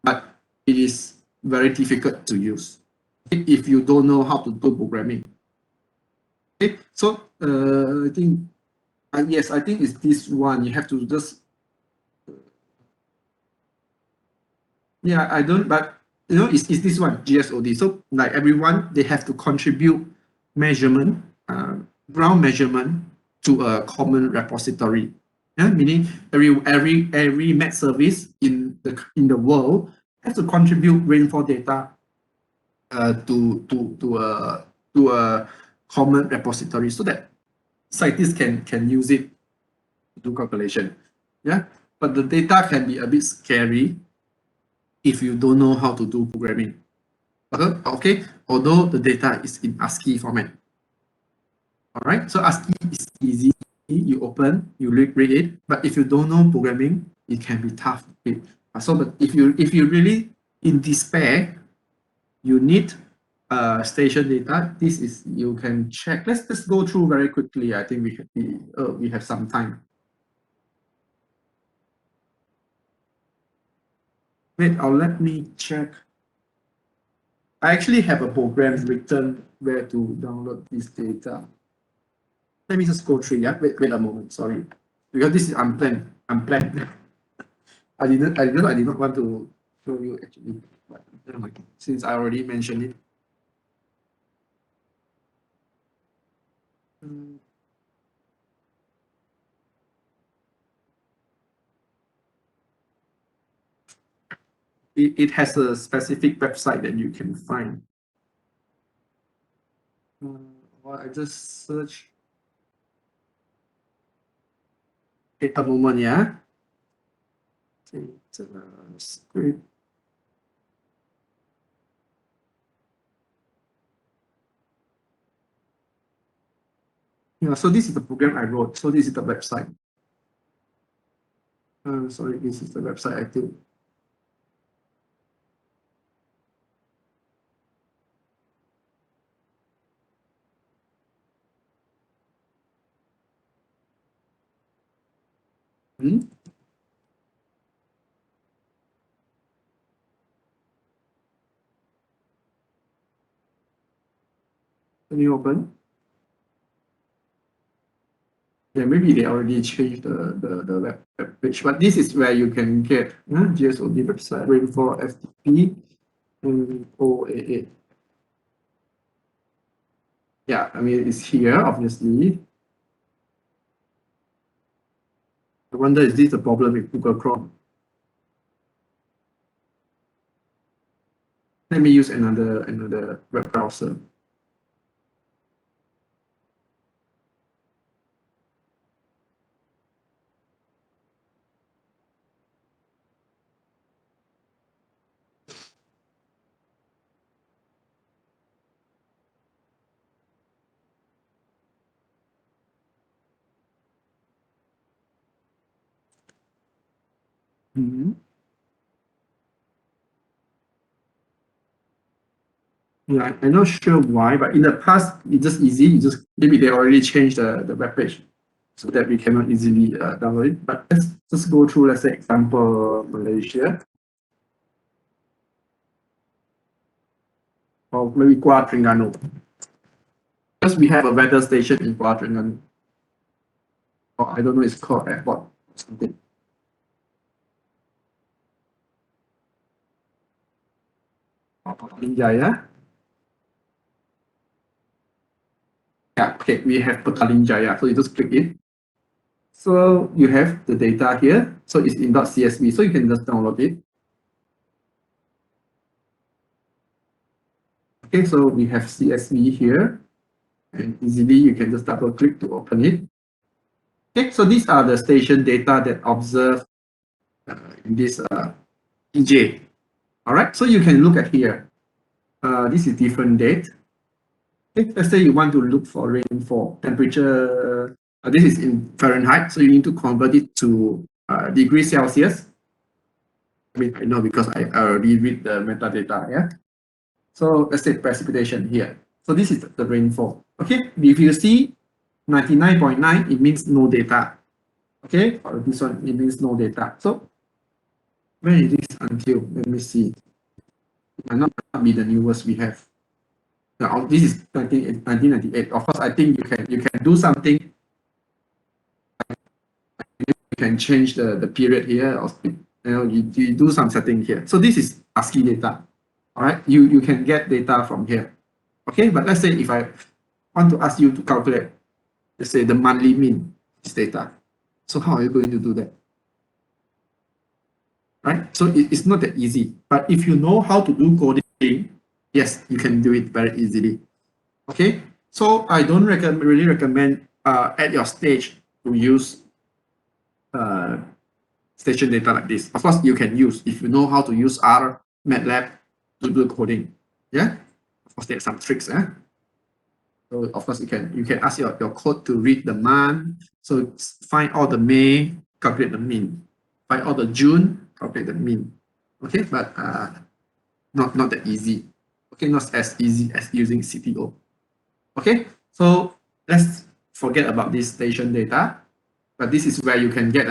Speaker 1: but it is very difficult to use if you don't know how to do programming. Okay, so I think yes, I think it's this one. You have to just I don't, but it's this one GSOD. So like everyone, they have to contribute measurement, ground measurement to a common repository. Yeah, meaning every Met service in the world has to contribute rainfall data to a common repository so that scientists can use it to do calculation. Yeah, but the data can be a bit scary if you don't know how to do programming. Okay, although the data is in ASCII format. All right, so ASCII is easy. You open, you read it. But if you don't know programming, it can be tough. So, but if you really in despair, you need station data. This is you can check. Let's just go through very quickly. I think we have some time. Wait, let me check. I actually have a program written where to download this data. Let me just go through. Yeah, wait a moment. Sorry, because this is unplanned. I did not want to show you actually, but since I already mentioned it. It has a specific website that you can find. Well, I just search. Wait a moment, yeah. Script. Yeah, so this is the program I wrote. So this is the website. Sorry, this is the website I think. I'm open. Yeah, maybe they already changed the web page, but this is where you can get GSOD website rainfall FTP and OAA. Yeah, I mean it's here obviously. I wonder, is this the problem with Google Chrome? Let me use another web browser. Yeah, I'm not sure why, but in the past it's just easy. Maybe they already changed the web page so that we cannot easily download it. But let's just go through, let's say, example Malaysia, or maybe Kuala Terengganu. Because we have a weather station in Kuala Terengganu, or I don't know, it's called airport or something. Jaya. Yeah, okay, we have Petaling Jaya. So you just click it. So you have the data here. So it's in .csv. So you can just download it. Okay, so we have CSV here. And easily you can just double click to open it. Okay, so these are the station data that observed in this EJ. All right, so you can look at here. This is different date. Okay, let's say you want to look for rainfall, temperature. This is in Fahrenheit, so you need to convert it to degrees Celsius. I mean, I know because I already read the metadata. Yeah. So let's say precipitation here. So this is the rainfall. Okay, if you see 99.9, it means no data. Okay, or this one, it means no data. So when is this until? Let me see. It might not be the newest we have. Now this is 1998. Of course, I think you can do something. You can change the period here, or you do some setting here. So this is ASCII data. All right, you can get data from here. Okay, but let's say if I want to ask you to calculate let's say the monthly mean is data. So how are you going to do that? Right? So it's not that easy. But if you know how to do coding, yes, you can do it very easily. Okay? So I don't really recommend at your stage to use station data like this. Of course, you can use if you know how to use R, MATLAB to do coding. Yeah? Of course, there's some tricks. So of course, you can ask your code to read the month. So find all the May, calculate the mean. Find all the June, calculate the mean. Okay, but not that easy. Okay, not as easy as using CTO. Okay, so let's forget about this station data. But this is where you can get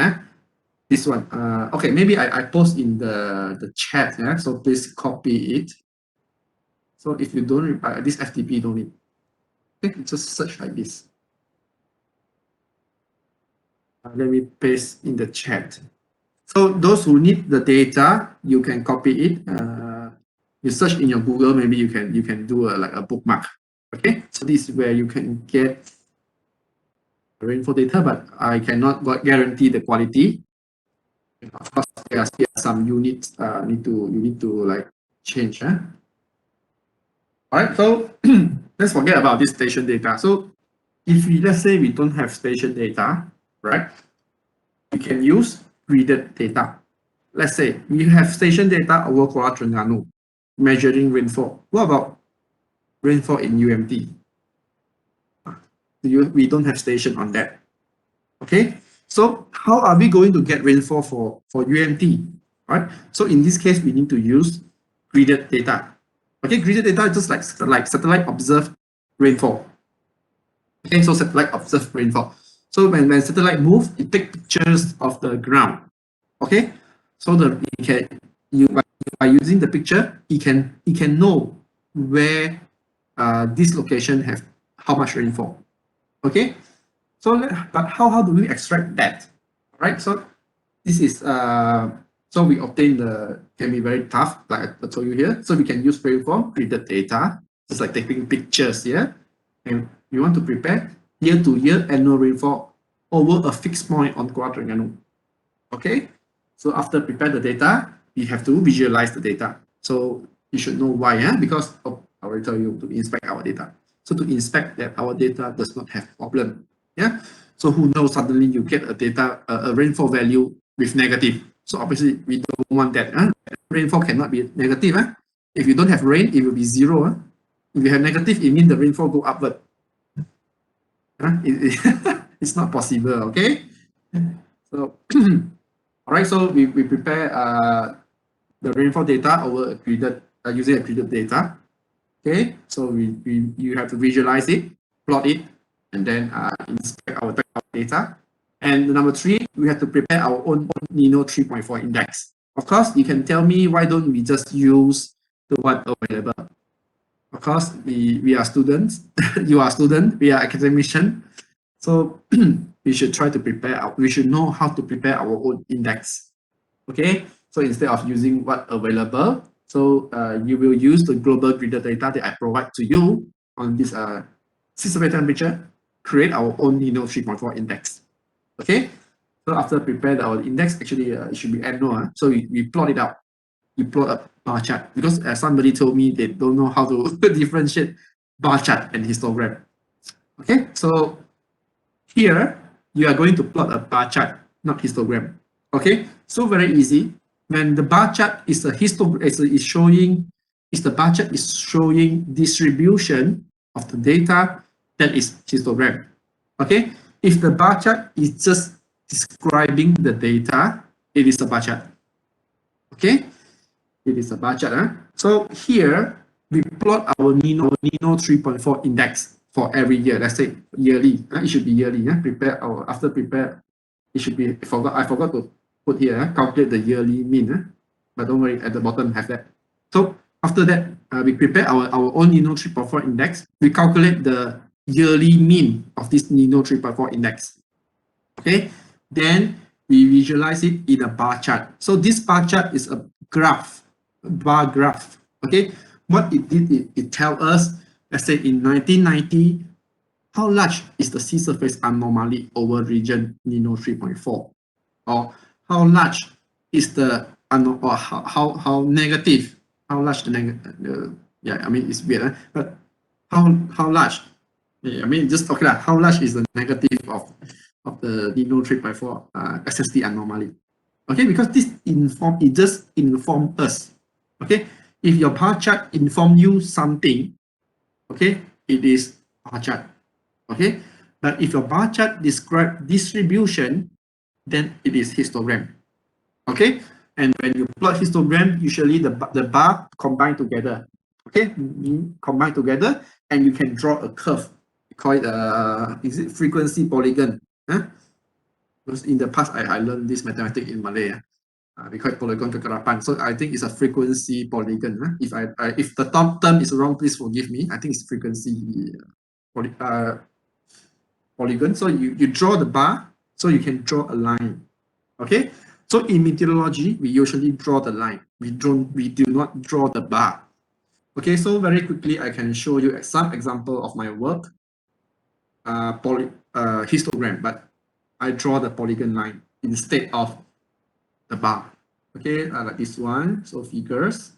Speaker 1: this one. Okay, maybe I post in the chat. Yeah, so please copy it. So if you don't, this FTP don't need. Okay, just search like this. Let me paste in the chat. So those who need the data, you can copy it. You search in your Google, maybe you can do like a bookmark. Okay, so this is where you can get rainfall data, but I cannot guarantee the quality. Of course, there are still some units you need to like change. All right, so let's forget about this station data. So if let's say we don't have station data, right? We can use graded data. Let's say we have station data over Kuala Terengganu measuring rainfall. What about rainfall in UMT? We don't have station on that. Okay, so how are we going to get rainfall for UMT? Right. So in this case, we need to use graded data. Okay, graded data is just like satellite observed rainfall. Okay, so satellite observed rainfall. So when satellite move, it takes pictures of the ground. Okay, so by using the picture, it can know where this location have how much rainfall. Okay, so but how do we extract that? Right, so this is so we obtain can be very tough, like I told you here. So we can use rainfall graded data, just like taking pictures here, and we want to prepare year-to-year annual rainfall over a fixed point on Kuala Terengganu. Okay, so after prepare the data, we have to visualize the data. So you should know why, because I will tell you to inspect our data. So to inspect that our data does not have problem. Yeah. So who knows, suddenly you get a rainfall value with negative. So obviously we don't want that. Rainfall cannot be negative. If you don't have rain, it will be zero. If you have negative, it means the rainfall go upward. It's not possible. Okay. So all right. So we prepare the rainfall data over using a graded data. Okay. So you have to visualize it, plot it, and then inspect our data. And number 3, we have to prepare our own Nino 3.4 index. Of course, you can tell me why don't we just use the one available? Of course, we are students. You are student. We are academician. So we should try to prepare. We should know how to prepare our own index. Okay. So instead of using what available, so you will use the global graded data that I provide to you on this sea surface temperature. Create our own Nino 3.4 index. Okay, so after prepare our index, actually it should be annual. So we plot it out. We plot a bar chart because somebody told me they don't know how to differentiate bar chart and histogram. Okay, so here you are going to plot a bar chart, not histogram. Okay, so very easy. When the bar chart is the bar chart is showing distribution of the data, that is histogram. Okay, if the bar chart is just describing the data, it is a bar chart. Okay, it is a bar chart. So here we plot our Nino 3.4 index for every year. Let's say yearly. It should be yearly. After prepare, it should be. I forgot to put here. Calculate the yearly mean. But don't worry, at the bottom have that. So after that, we prepare our own Nino 3.4 index. We calculate the yearly mean of this Nino 3.4 index. Okay, then we visualize it in a bar chart. So this bar chart is a graph, bar graph. Okay, what it did, it tells us, let's say in 1990, how large is the sea surface anomaly over region Nino 3.4? Or how large is the or how negative, how large the negative, yeah, I mean it's weird, but how large, yeah, I mean just okay how large is the negative of the Nino 3.4 SST anomaly? Okay, because this it just inform us. Okay, if your bar chart inform you something, okay, it is bar chart. Okay, but if your bar chart describe distribution, then it is histogram. Okay, and when you plot histogram, usually the bar combine together. Okay, combine together, and you can draw a curve. We call it is it frequency polygon? Huh? Because in the past I learned this mathematics in Malay. We call it polygon kegerapan. So I think it's a frequency polygon. Huh? If the term is wrong, please forgive me. I think it's frequency polygon. So you draw the bar, so you can draw a line. Okay. So in meteorology, we usually draw the line. We do not draw the bar. Okay. So very quickly, I can show you some example of my work. Histogram, but I draw the polygon line instead of the bar. Okay, like this one. So figures.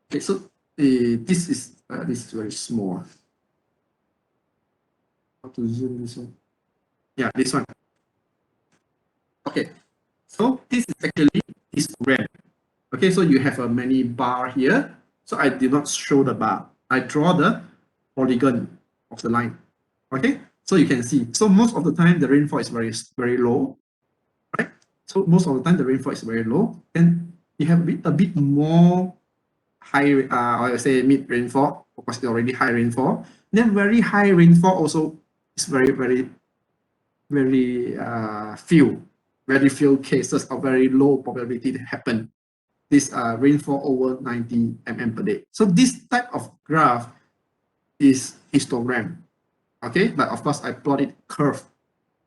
Speaker 1: Okay, so this is very small. How to zoom this one? Yeah, this one. Okay, so this is actually histogram. Okay, so you have a many bar here. So I did not show the bar. I draw the polygon of the line. Okay, so you can see. So most of the time the rainfall is very low, right? So most of the time the rainfall is very low. Then you have a bit more high, or I say mid rainfall, because it's already high rainfall. Then very high rainfall also is very few cases of very low probability to happen. This rainfall over 90 mm per day. So this type of graph is histogram. Okay, but of course I plot it curve.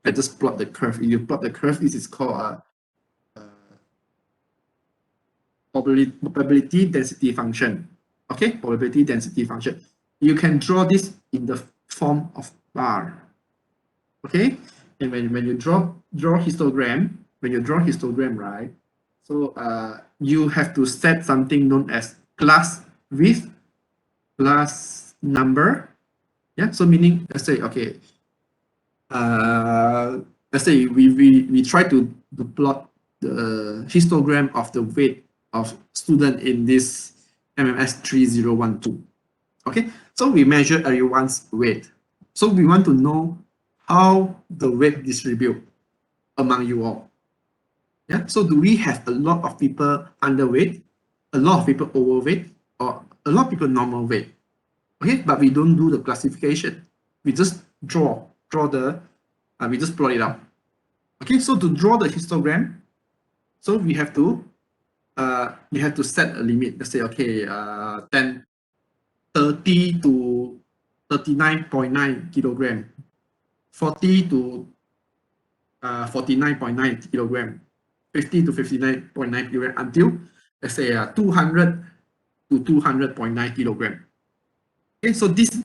Speaker 1: I just plot the curve. If you plot the curve, this is called a probability density function. Okay, probability density function. You can draw this in the form of bar. Okay, and when you draw histogram, right? So you have to set something known as class width plus number. Yeah, so meaning let's say okay, let's say we try to plot the histogram of the weight of student in this MMS 3012. Okay, so we measure everyone's weight. So we want to know how the weight distribute among you all. Yeah, so do we have a lot of people underweight, a lot of people overweight, or a lot of people normal weight? Okay, but we don't do the classification. We just we just plot it out. Okay, so to draw the histogram, so we have to set a limit. Let's say okay, 30 to 39.9 kilogram, 40 to 49.9 kilogram, 50 to 59.9 kilogram, until let's say 200 to 200.9 kilogram. Okay, so this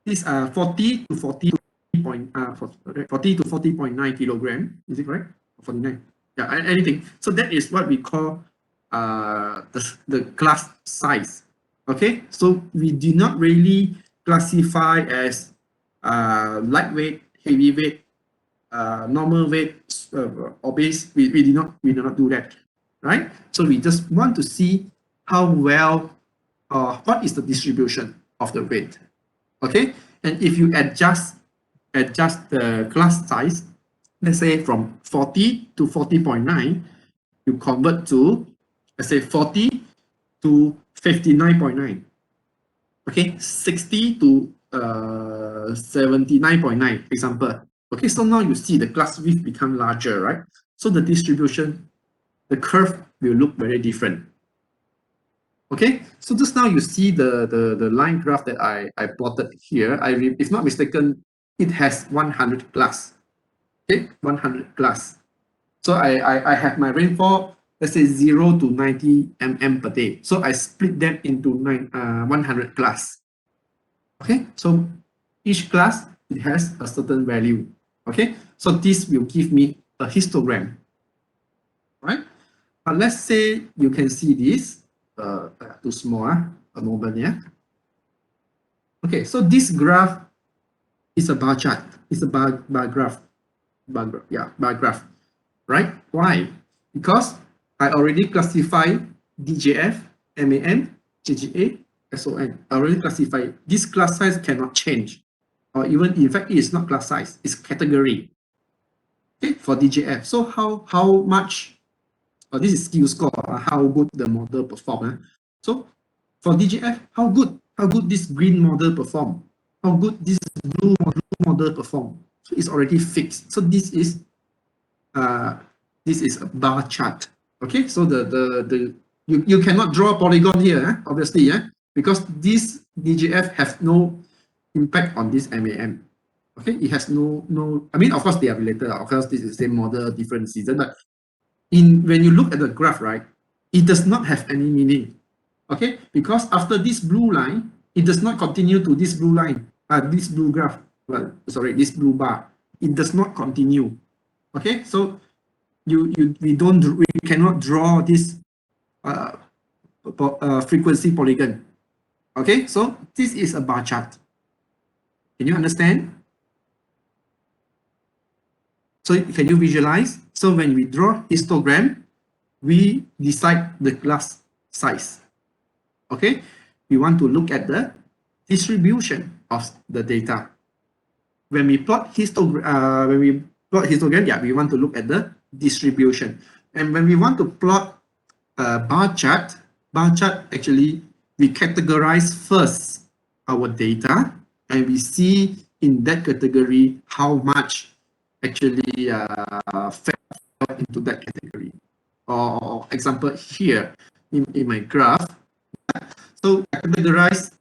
Speaker 1: 40 to 40 to 40.9 kilogram, is it right? 49. Yeah, anything. So that is what we call the class size. Okay, so we do not really classify as lightweight, heavyweight, normal weight, obese. We do not do that, right? So we just want to see how well, what is the distribution of the weight. Okay, and if you adjust the class size, let's say from 40 to 40.9, you convert to, let's say 40 to 59.9. Okay, 60 to 79.9 example. Okay, so now you see the class width become larger, right? So the distribution, the curve will look very different. Okay, so just now you see the line graph that I plotted here. If not mistaken, it has 100 plus. Okay, 100 plus. So I have my rainfall, let's say 0 to 90 mm per day. So I split them into 100 plus. Okay, so Each class, it has a certain value. Okay, so this will give me a histogram, right? But let's say you can see this, too small, a moment, yeah. Okay, so this graph is a bar chart. It's a bar graph. Bar graph, right? Why? Because I already classified DJF, MAN, GGA, SON. I already classified. This class size cannot change, or even in fact, it is not class size. It's category. Okay, for DJF. So how much? This is skill score. How good the model perform. So for DJF, how good this green model perform? How good this blue model perform? So it's already fixed. So this is a bar chart. Okay, so you cannot draw a polygon here, obviously, because this DJF has no impact on this MAM. Okay, it has no. I mean, of course they are related. Of course, this is the same model, different season. But when you look at the graph, right, it does not have any meaning. Okay, because after this blue line, it does not continue to this blue line. This blue graph. Well, sorry, this blue bar. It does not continue. Okay, so we cannot draw this frequency polygon. Okay, so this is a bar chart. Can you understand? So can you visualize? So when we draw histogram, we decide the class size. Okay, we want to look at the distribution of the data. When we plot histogram, yeah, we want to look at the distribution. And when we want to plot a bar chart actually we categorize first our data, and we see in that category how much actually fell into that category. Or example here in my graph, so I categorize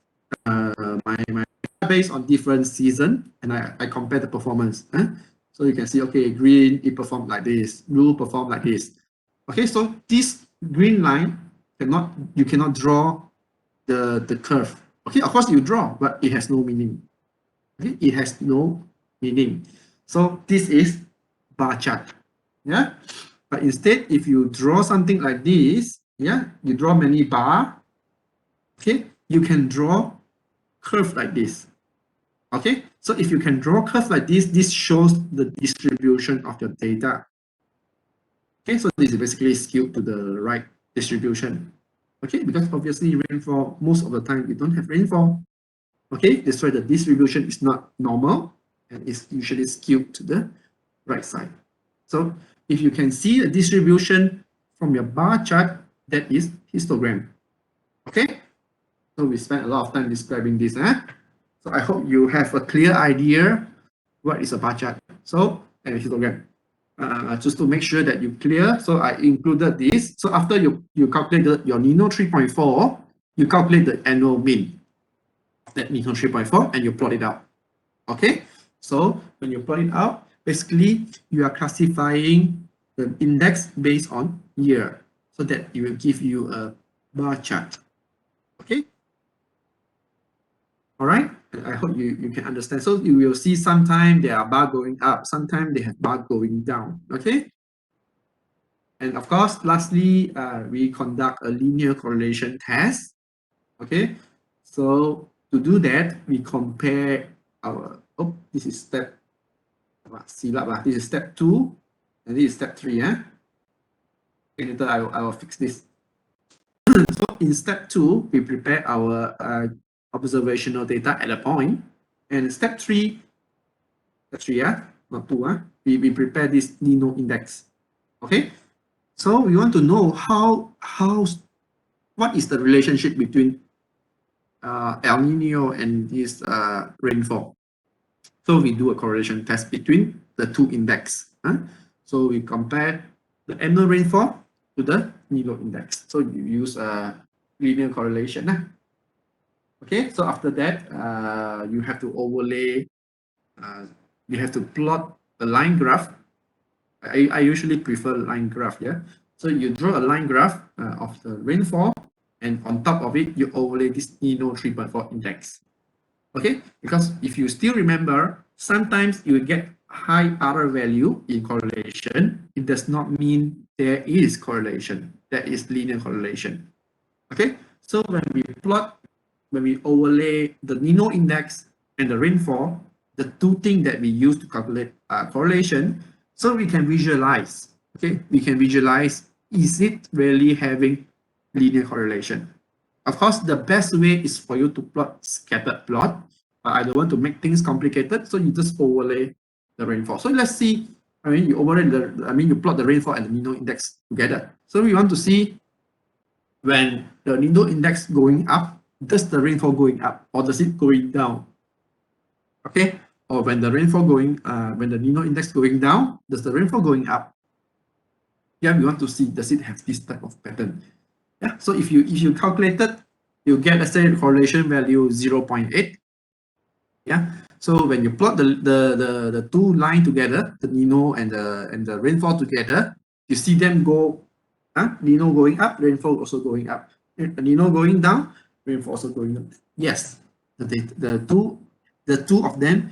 Speaker 1: my based on different season, and I compare the performance. So you can see, okay, green, it performed like this, blue performed like this. Okay, so this green line you cannot draw the curve. Okay, of course you draw, but it has no meaning. Okay, it has no meaning. So this is bar chart. Yeah, but instead, if you draw something like this, yeah, you draw many bar. Okay, you can draw curve like this. Okay, so if you can draw curve like this shows the distribution of your data. Okay, so this is basically skewed to the right distribution. Okay, because obviously rainfall, most of the time we don't have rainfall. Okay, that's why the distribution is not normal and it's usually skewed to the right side. So if you can see the distribution from your bar chart, that is histogram. Okay, so we spent a lot of time describing this. So I hope you have a clear idea what is a bar chart. So, and a histogram. Just to make sure that you clear, so I included this. So after you calculate your Nino 3.4, you calculate the annual mean of that Nino 3.4 and you plot it out. Okay, so when you plot it out, basically you are classifying the index based on year, so that it will give you a bar chart. Okay, all right, I hope you can understand. So you will see sometimes there are bar going up, sometimes they have bar going down. Okay, and of course, lastly, we conduct a linear correlation test. Okay, so to do that, we compare our, this is step, this is step 2, and this is step 3. Later I will fix this. So in step 2, we prepare our observational data at a point, and step 3, not 2, we prepare this Nino index. Okay, so we want to know what is the relationship between El Nino and this rainfall. So we do a correlation test between the two index. So we compare the annual rainfall to the Nino index. So you use a linear correlation. Okay, so after that, you have to overlay, you have to plot a line graph. I usually prefer line graph, yeah. So you draw a line graph of the rainfall, and on top of it, you overlay this Nino 3.4 index. Okay, because if you still remember, sometimes you will get high R value in correlation. It does not mean there is correlation. There is linear correlation. Okay, so when we overlay the Nino index and the rainfall, the two things that we use to calculate correlation, so we can visualize. Okay, we can visualize, is it really having linear correlation? Of course, the best way is for you to plot scattered plot. I don't want to make things complicated, so you just overlay the rainfall. So let's see. You overlay you plot the rainfall and the Nino index together. So we want to see when the Nino index going up, does the rainfall going up or does it going down? Okay, or when the rainfall when the Nino index going down, does the rainfall going up? Yeah, we want to see, does it have this type of pattern? Yeah, so if you calculate it, you get, let's say, correlation value 0.8. Yeah, so when you plot the two line together, the Nino and the rainfall together, you see them go, Nino going up, rainfall also going up. Nino going down, rainfall also going up. Yes, the two of them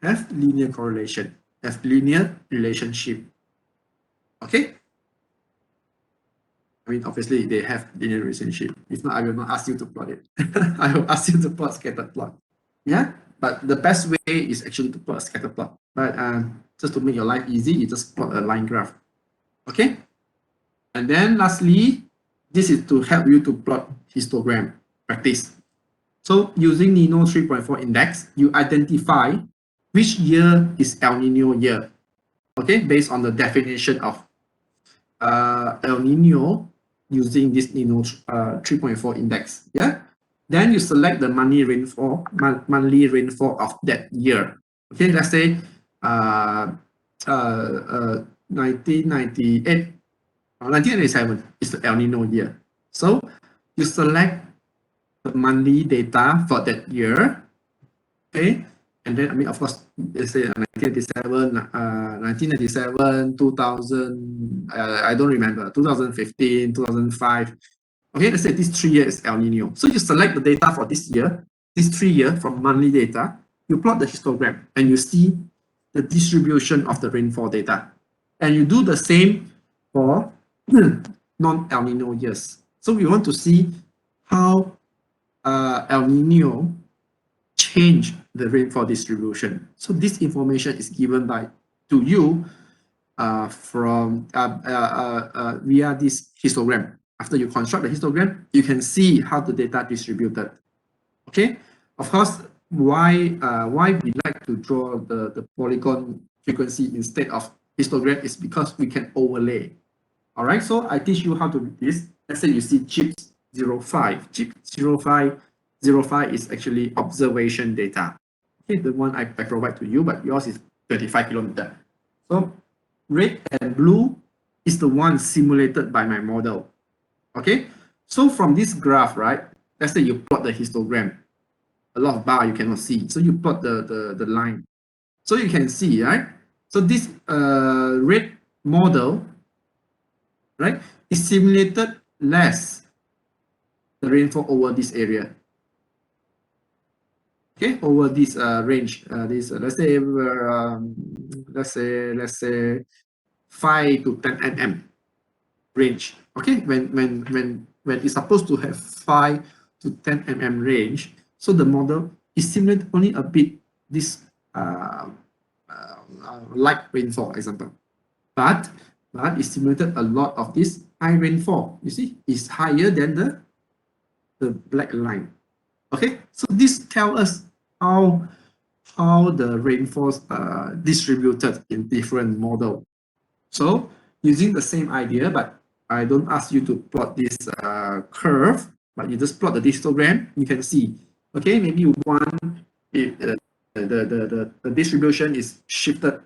Speaker 1: have linear correlation, have linear relationship. Okay. I mean, obviously they have linear relationship. If not, I will not ask you to plot it. I will ask you to plot scattered plot. Yeah, but the best way is actually to plot a scatter plot. But just to make your life easy, you just plot a line graph. Okay. And then lastly, this is to help you to plot histogram practice. So using Nino 3.4 index, you identify which year is El Nino year. Okay, based on the definition of El Nino using this Nino 3.4 index. Yeah. Then you select the monthly rainfall of that year. Okay, let's say 1998 or 1987 is the El Nino year. So you select the monthly data for that year. Okay, and then of course, let's say 1997, 2000, I don't remember, 2015, 2005. Okay, let's say this 3 years is El Nino. So you select the data for this year, this 3 year from monthly data, you plot the histogram and you see the distribution of the rainfall data. And you do the same for non-El Nino years. So we want to see how El Nino change the rainfall distribution. So this information is given to you from via this histogram. After you construct the histogram, you can see how the data distributed. Okay, of course, why we like to draw the polygon frequency instead of histogram is because we can overlay. All right, so I teach you how to do this. Let's say you see chips 05. Chip 05 is actually observation data. Okay, the one I provide to you, but yours is 25 kilometers. So red and blue is the one simulated by my model. Okay, so from this graph, right, let's say you plot the histogram. A lot of bar you cannot see, so you plot the line. So you can see, right? So this red model, right, is simulated less the rainfall over this area. Okay, over this range, this let's say 5 to 10 mm range. Okay, when it's supposed to have 5 to 10 mm range, so the model is simulated only a bit this light rainfall example, but it simulated a lot of this high rainfall. You see, it's higher than the black line. Okay, so this tells us how the rainfalls are distributed in different model. So using the same idea, but I don't ask you to plot this curve, but you just plot the histogram. You can see, okay, maybe you want it, the distribution is shifted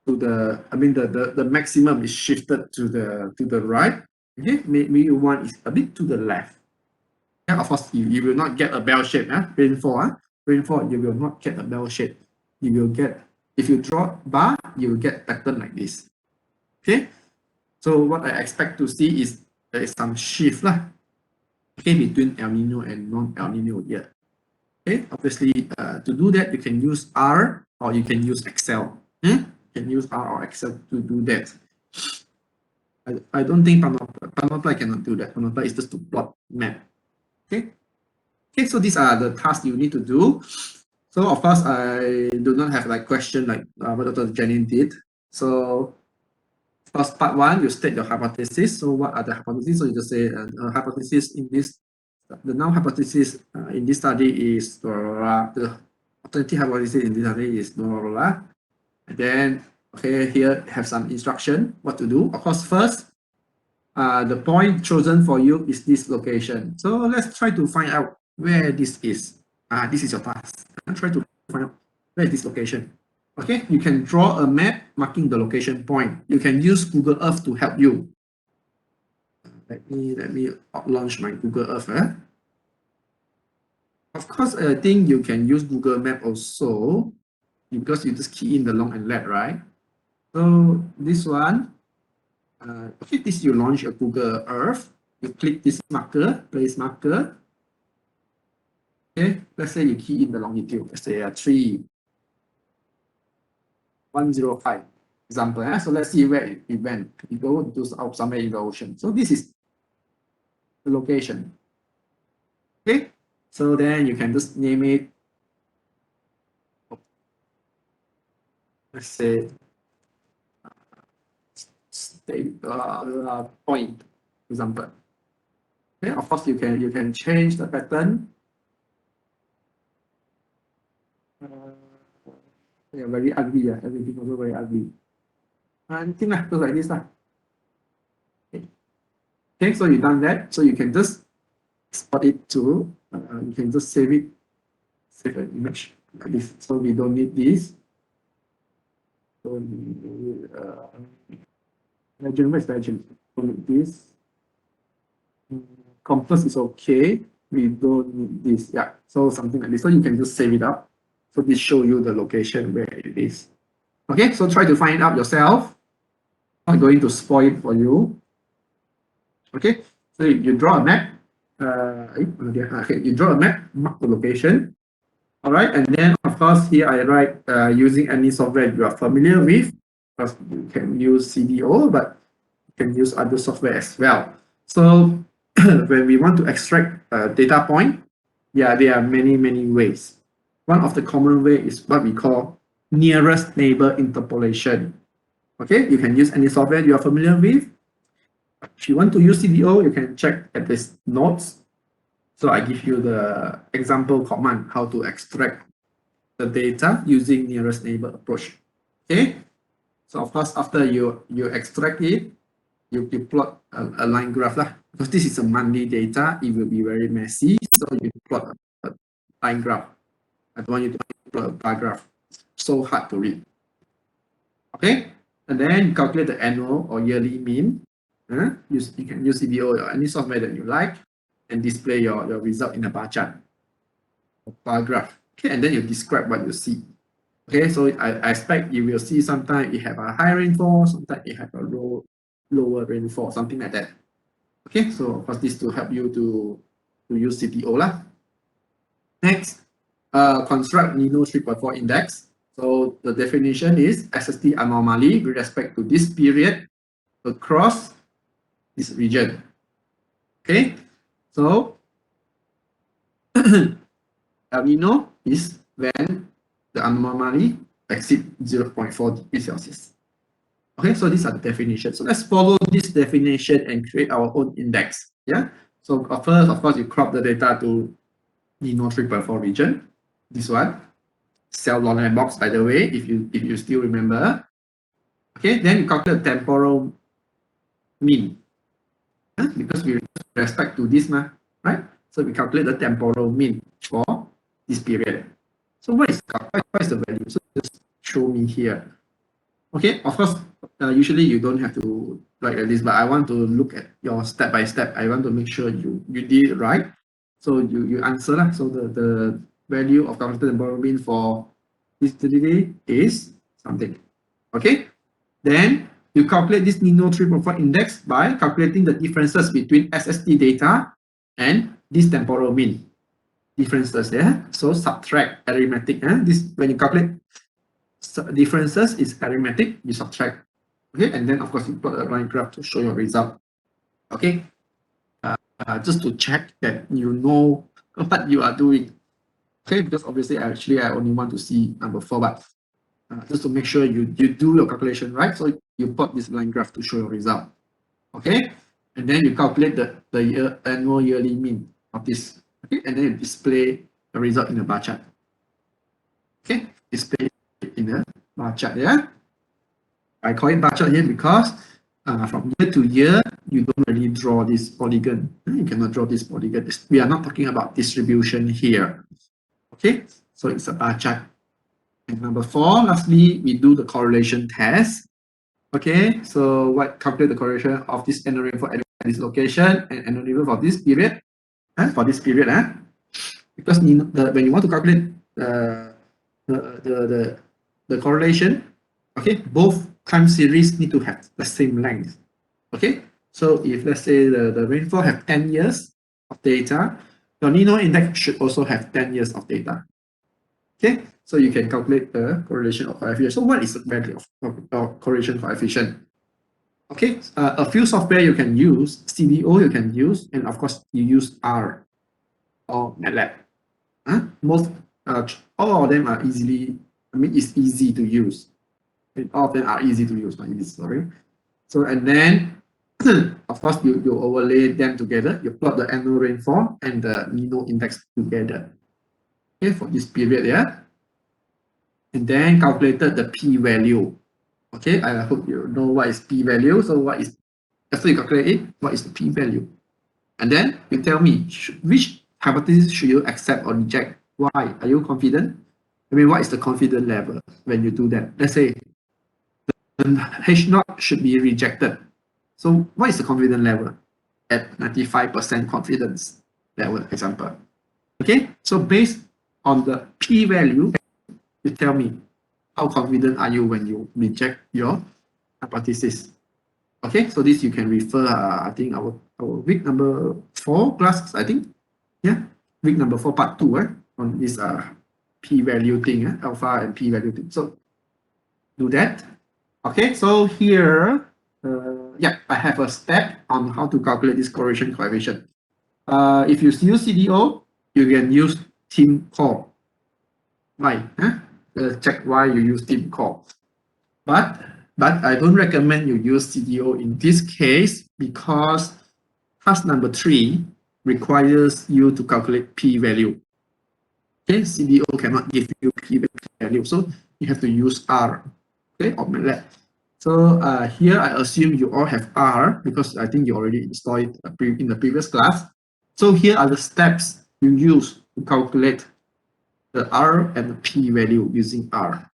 Speaker 1: to the maximum is shifted to the right. Okay, maybe you want is a bit to the left. Yeah, of course, you will not get a bell shape. Rainfall, you will not get a bell shape. You will get, if you draw bar, you will get pattern like this. Okay, so what I expect to see is there is some shift lah. okay, between El Nino and non-El Nino year. Okay, obviously, to do that, you can use R or you can use Excel. You can use R or Excel to do that. I don't think Panoply cannot do that. Panoply is just to plot map. Okay. Okay, so these are the tasks you need to do. So of course, I do not have like question like what Dr. Jenny did. So first part one, you state your hypothesis. So what are the hypotheses? So you just say hypothesis in this, the null hypothesis in this study is the alternative hypothesis in this study is blah, blah, blah. And then, okay, here have some instruction what to do. Of course, first, the point chosen for you is this location. So let's try to find out where this is. This is your task. Try to find out where is this location. Okay, you can draw a map marking the location point. You can use Google Earth to help you. Let me launch my Google Earth. Of course, I think you can use Google Map also because you just key in the long and left, right? So this one, okay, this you launch a Google Earth. You click this marker, place marker. Okay, let's say you key in the longitude. Let's say 3105 example. So let's see where it went. You go to somewhere in the ocean. So this is the location. Okay, so then you can just name it. Let's say point example. Okay, of course you can change the pattern. Yeah, very ugly. Everything also very ugly. Anything like this. Okay, so you've done that. So you can just export it to, you can just save it, save an image like this. So we don't need this. So legend, where's legend? Don't need this. Compass is okay. We don't need this. Yeah, so something like this. So you can just save it up. So this show you the location where it is. Okay, so try to find out yourself. I'm going to spoil it for you. Okay, so you draw a map. Okay, you draw a map, mark the location. All right, and then of course here I write using any software you are familiar with. Because you can use CDO, but you can use other software as well. So when we want to extract a data point, yeah, there are many ways. One of the common way is what we call nearest neighbor interpolation. Okay, you can use any software you are familiar with. If you want to use CDO, you can check at this notes. So I give you the example command how to extract the data using nearest neighbor approach. Okay, so of course after you extract it, you plot a line graph lah. Because this is a monthly data, it will be very messy. So you plot a line graph. I don't want you to plot a bar graph. So hard to read. Okay, and then you calculate the annual or yearly mean. You can use CDO or any software that you like and display your result in a bar chart or bar graph. Okay, and then you describe what you see. Okay, so I expect you will see sometimes it have a high rainfall, sometimes it have a lower rainfall, something like that. Okay, so of course this to help you to use CDO lah. Next, construct Nino 3.4 index. So the definition is SST anomaly with respect to this period across this region. Okay, so El Nino is when the anomaly exceeds 0.4 degrees Celsius. Okay, so these are the definitions. So let's follow this definition and create our own index. Yeah. So first, of course, you crop the data to Nino 3.4 region. This one, cell long box. By the way, if you still remember. Okay, then you calculate temporal mean. Because we respect to this, right? So we calculate the temporal mean for this period. So what is the value? So just show me here. Okay, of course, usually you don't have to write like this, but I want to look at your step by step. I want to make sure you did it right. So you answer lah. So the value of calculated temporal mean for this today is something. Okay, then you calculate this Nino 3.4 index by calculating the differences between SST data and this temporal mean differences. Yeah, so subtract arithmetic. This when you calculate differences is arithmetic, you subtract. Okay, and then of course you plot a line graph to show your result. Okay, just to check that you know what you are doing. Okay, because obviously I only want to see number 4, but just to make sure you do your calculation right. So you plot this line graph to show your result. Okay, and then you calculate the annual yearly mean of this. Okay, and then you display the result in the bar chart. Okay, display it in the bar chart. Yeah, I call it bar chart here because from year to year you don't really draw this polygon. You cannot draw this polygon. We are not talking about distribution here. Okay, so it's a bar chart. And number 4, lastly, we do the correlation test. Okay, so what calculate the correlation of this annual rainfall at this location and annual rainfall for this period? Because when you want to calculate the correlation, okay, both time series need to have the same length. Okay, so if let's say the rainfall have 10 years of data, your Nino index should also have 10 years of data. Okay, so you can calculate the correlation of coefficient. So what is the value of correlation coefficient? Okay, a few software you can use, CDO you can use, and of course you use R or MATLAB. All of them are easily, it's easy to use. All of them are easy to use, not easy, sorry. So, and then, of course, you overlay them together. You plot the annual rainfall and the Nino index together. Okay, for this period, yeah. And then calculated the p-value. Okay, I hope you know what is p-value. So what is, after you calculate it, what is the p-value? And then you tell me which hypothesis should you accept or reject. Why? Are you confident? I mean, what is the confidence level when you do that? Let's say the H0 should be rejected. So what is the confidence level? At 95% confidence level, example. Okay, so based on the p-value, you tell me how confident are you when you reject your hypothesis. Okay, so this you can refer, I think our week number 4 class, I think. Yeah, week number 4 part 2 on this p-value thing, alpha and p-value thing. So do that. Okay, so here, yeah, I have a step on how to calculate this correlation coefficient. If you use CDO, you can use team call. Why? Check why you use team call. But I don't recommend you use CDO in this case because task number 3 requires you to calculate p-value. Okay, CDO cannot give you p-value, so you have to use R. Okay, or MATLAB. So here I assume you all have R because I think you already installed it in the previous class. So here are the steps you use to calculate the R and the p-value using R,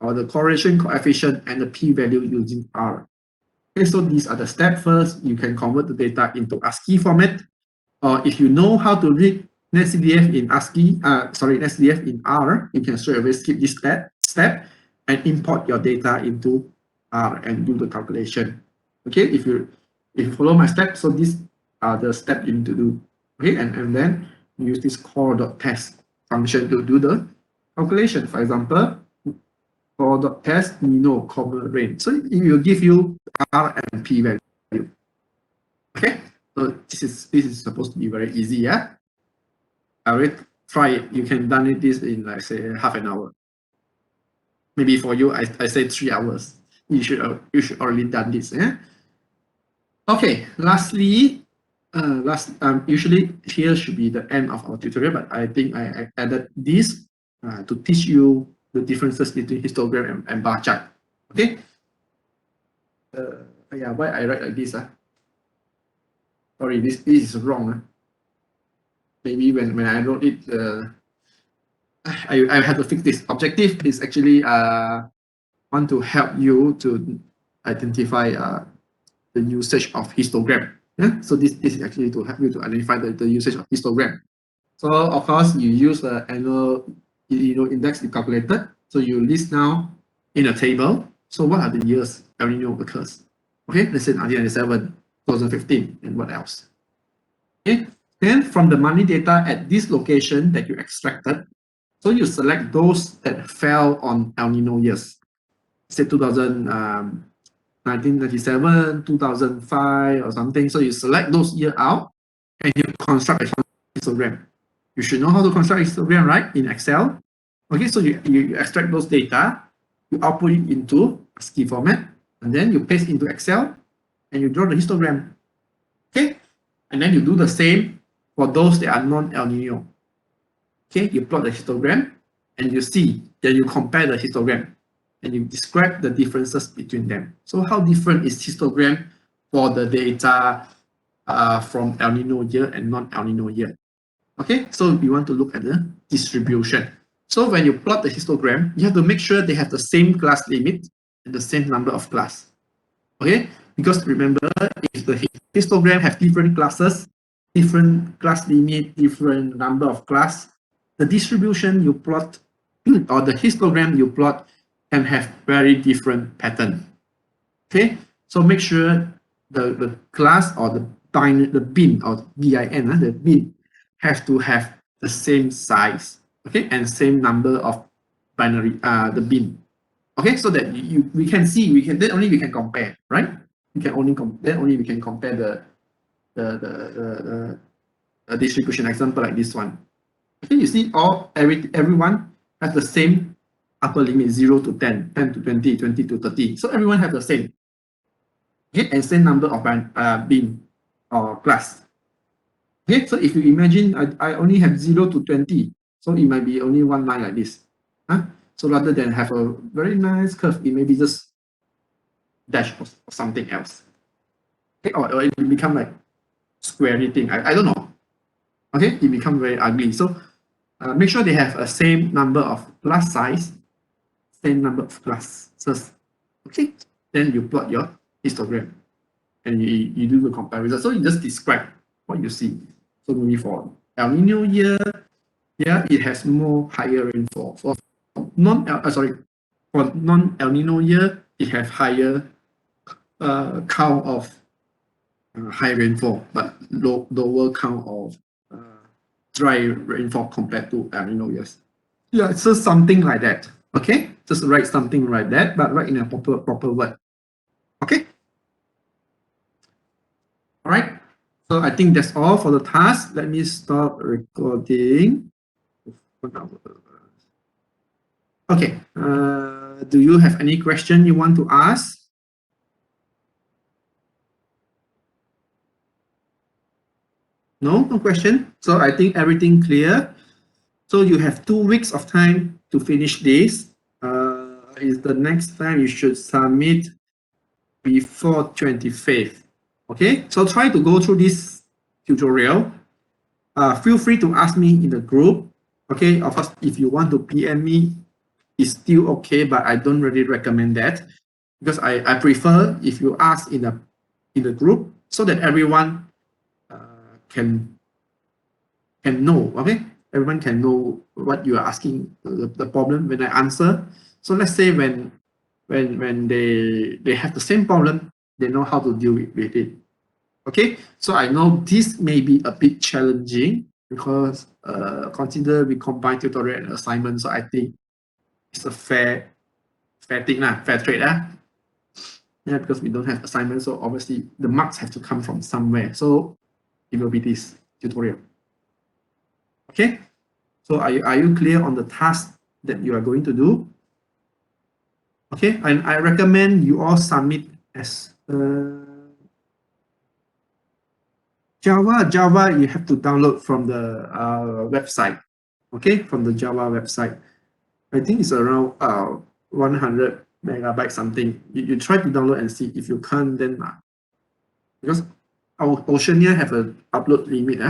Speaker 1: or the correlation coefficient and the p-value using R. Okay, so these are the steps. First, you can convert the data into ASCII format, or if you know how to read NetCDF in ASCII, NetCDF in R, you can straight away skip this step and import your data into R and do the calculation. Okay, if you follow my steps, so these are the steps you need to do. Okay, and then use this core.test function to do the calculation. For example, core.test Nino common range. So it will give you R and P value. Okay, so this is supposed to be very easy. Yeah, I already try it. You can done it this in like say half an hour. Maybe for you, I say 3 hours. You should already done this. Yeah. Okay. Lastly, usually here should be the end of our tutorial, but I think I added this to teach you the differences between histogram and bar chart. Okay. Yeah. Why I write like this? Sorry, this is wrong. Maybe when I wrote it, I have to fix this. Objective is actually want to help you to identify the usage of histogram. Yeah? So this is actually to help you to identify the usage of histogram. So of course you use the annual index you calculated. So you list now in a table. So what are the years El Nino occurs? Okay, let's say 1997, 2015, and what else? Okay, Then from the money data at this location that you extracted, so you select those that fell on El Nino years, say 1997, 2005 or something. So you select those years out and you construct a histogram. You should know how to construct a histogram, right? In Excel. Okay, so you extract those data, you output it into ASCII format, and then you paste into Excel and you draw the histogram. Okay, and then you do the same for those that are non-El Nino. Okay, you plot the histogram and you see, then you compare the histogram and you describe the differences between them. So how different is histogram for the data from El Nino year and non-El Nino year? Okay, so we want to look at the distribution. So when you plot the histogram, you have to make sure they have the same class limit and the same number of class. Okay, because remember, if the histogram have different classes, different class limit, different number of class, the distribution you plot or the histogram you plot can have very different pattern. Okay, so make sure the class or the bin or bin, the bin have to have the same size, okay, and same number of binary, the bin. Okay, so that we can see, then only we can compare, right? We can only we can compare the distribution example like this one. Okay, you see everyone has the same upper limit 0 to 10, 10 to 20, 20 to 30. So everyone has the same. Okay, and same number of bin or class. Okay, so if you imagine I only have 0 to 20, so it might be only one line like this. Huh? So rather than have a very nice curve, it may be just dash or something else. Okay, or it will become like squarey thing. I don't know. Okay, it becomes very ugly. So make sure they have a same number of class size, same number of classes. Okay, then you plot your histogram and you do the comparison. So you just describe what you see. So maybe for El Nino year, yeah, it has more higher rainfall. For for non-El Nino year, it has higher count of high rainfall, but lower count of dry rainfall compared to El Nino years. Yeah, so something like that. Okay, just write something like that, but write in a proper word. Okay. All right. So I think that's all for the task. Let me stop recording. Okay. Do you have any question you want to ask? No question. So I think everything clear. So you have 2 weeks of time to finish this. Is the next time you should submit before 25th. Okay, so try to go through this tutorial. Feel free to ask me in the group. Okay, of course, if you want to PM me, it's still okay, but I don't really recommend that because I prefer if you ask in the group so that everyone can know. Okay, everyone can know what you are asking, the problem when I answer. So let's say when they have the same problem, they know how to deal with it. Okay, so I know this may be a bit challenging because consider we combine tutorial and assignment, so I think it's a fair thing, fair trade. Yeah, because we don't have assignment, so obviously the marks have to come from somewhere. So it will be this tutorial. Okay, so are you clear on the task that you are going to do? Okay, and I recommend you all submit as Java you have to download from the website. Okay, from the Java website. I think it's around 100 megabytes something. You try to download and see. If you can't, then because our Oceania have an upload limit,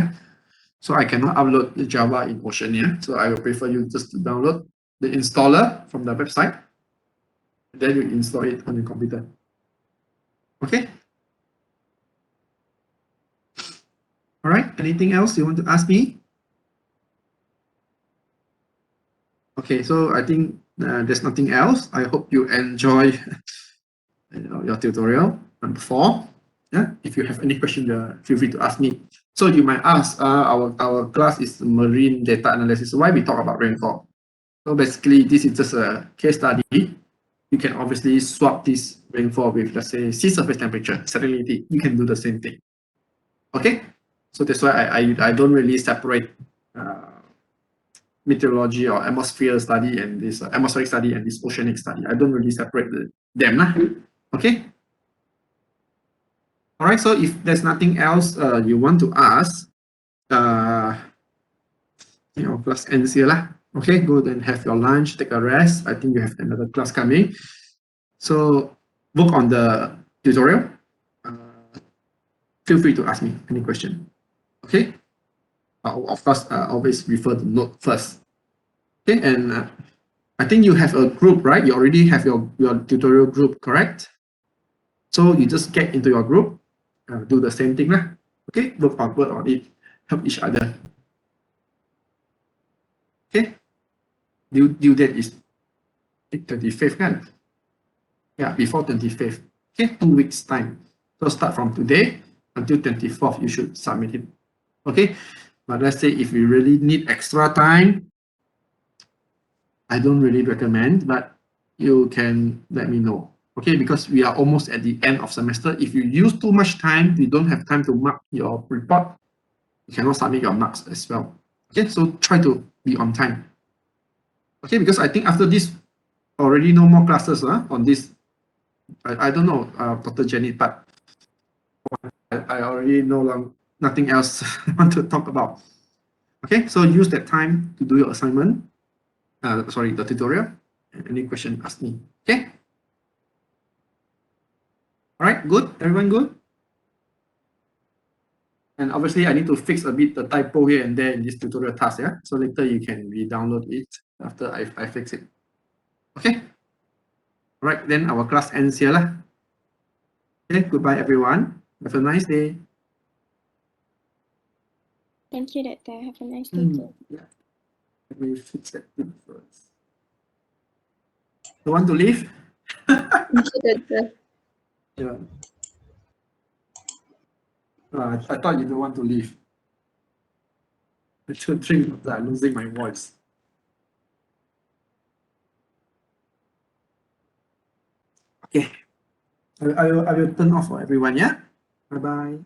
Speaker 1: so I cannot upload the Java in Oceania. So I will prefer you just to download the installer from the website. Then you install it on your computer. Okay. All right. Anything else you want to ask me? Okay, so I think there's nothing else. I hope you enjoy your tutorial number 4. Yeah. If you have any question, feel free to ask me. So you might ask, our class is marine data analysis. Why we talk about rainfall? So basically, this is just a case study. You can obviously swap this rainfall with, let's say, sea surface temperature, salinity. You can do the same thing. Okay, so that's why I don't really separate meteorology or atmosphere study and this atmospheric study and this oceanic study. I don't really separate them. Okay. All right. So if there's nothing else you want to ask, class ends here lah. Okay, go and have your lunch, take a rest. I think you have another class coming. So work on the tutorial. Feel free to ask me any question. Okay. Of course, always refer the note first. Okay, and I think you have a group, right? You already have your tutorial group, correct? So you just get into your group, do the same thing lah. Okay, work on it, help each other. Okay, due date is 25th kan? Yeah, before 25th. Okay, 2 weeks time. So start from today until 24th, you should submit it. Okay, but let's say if you really need extra time, I don't really recommend, but you can let me know. Okay, because we are almost at the end of semester. If you use too much time, you don't have time to mark your report, you cannot submit your marks as well. Okay, so try to be on time. Okay, because I think after this, already no more classes on this. I don't know, Dr. Jenny, but I already nothing else I want to talk about. Okay, so use that time to do your assignment. Sorry, the tutorial. Any question, ask me. Okay. All right, good. Everyone good? And obviously, I need to fix a bit the typo here and there in this tutorial task. Yeah. So later you can re-download it after I fix it. Okay. All right. Then our class ends here lah. Okay. Goodbye, everyone. Have a nice day.
Speaker 3: Thank you, Doctor. Have a nice day too.
Speaker 1: Yeah. Let me fix that thing first. You want to leave?
Speaker 3: Thank you, Doctor.
Speaker 1: Yeah. I thought you don't want to leave. I should drink after I'm losing my voice. Okay. I will turn off for everyone, yeah? Bye-bye.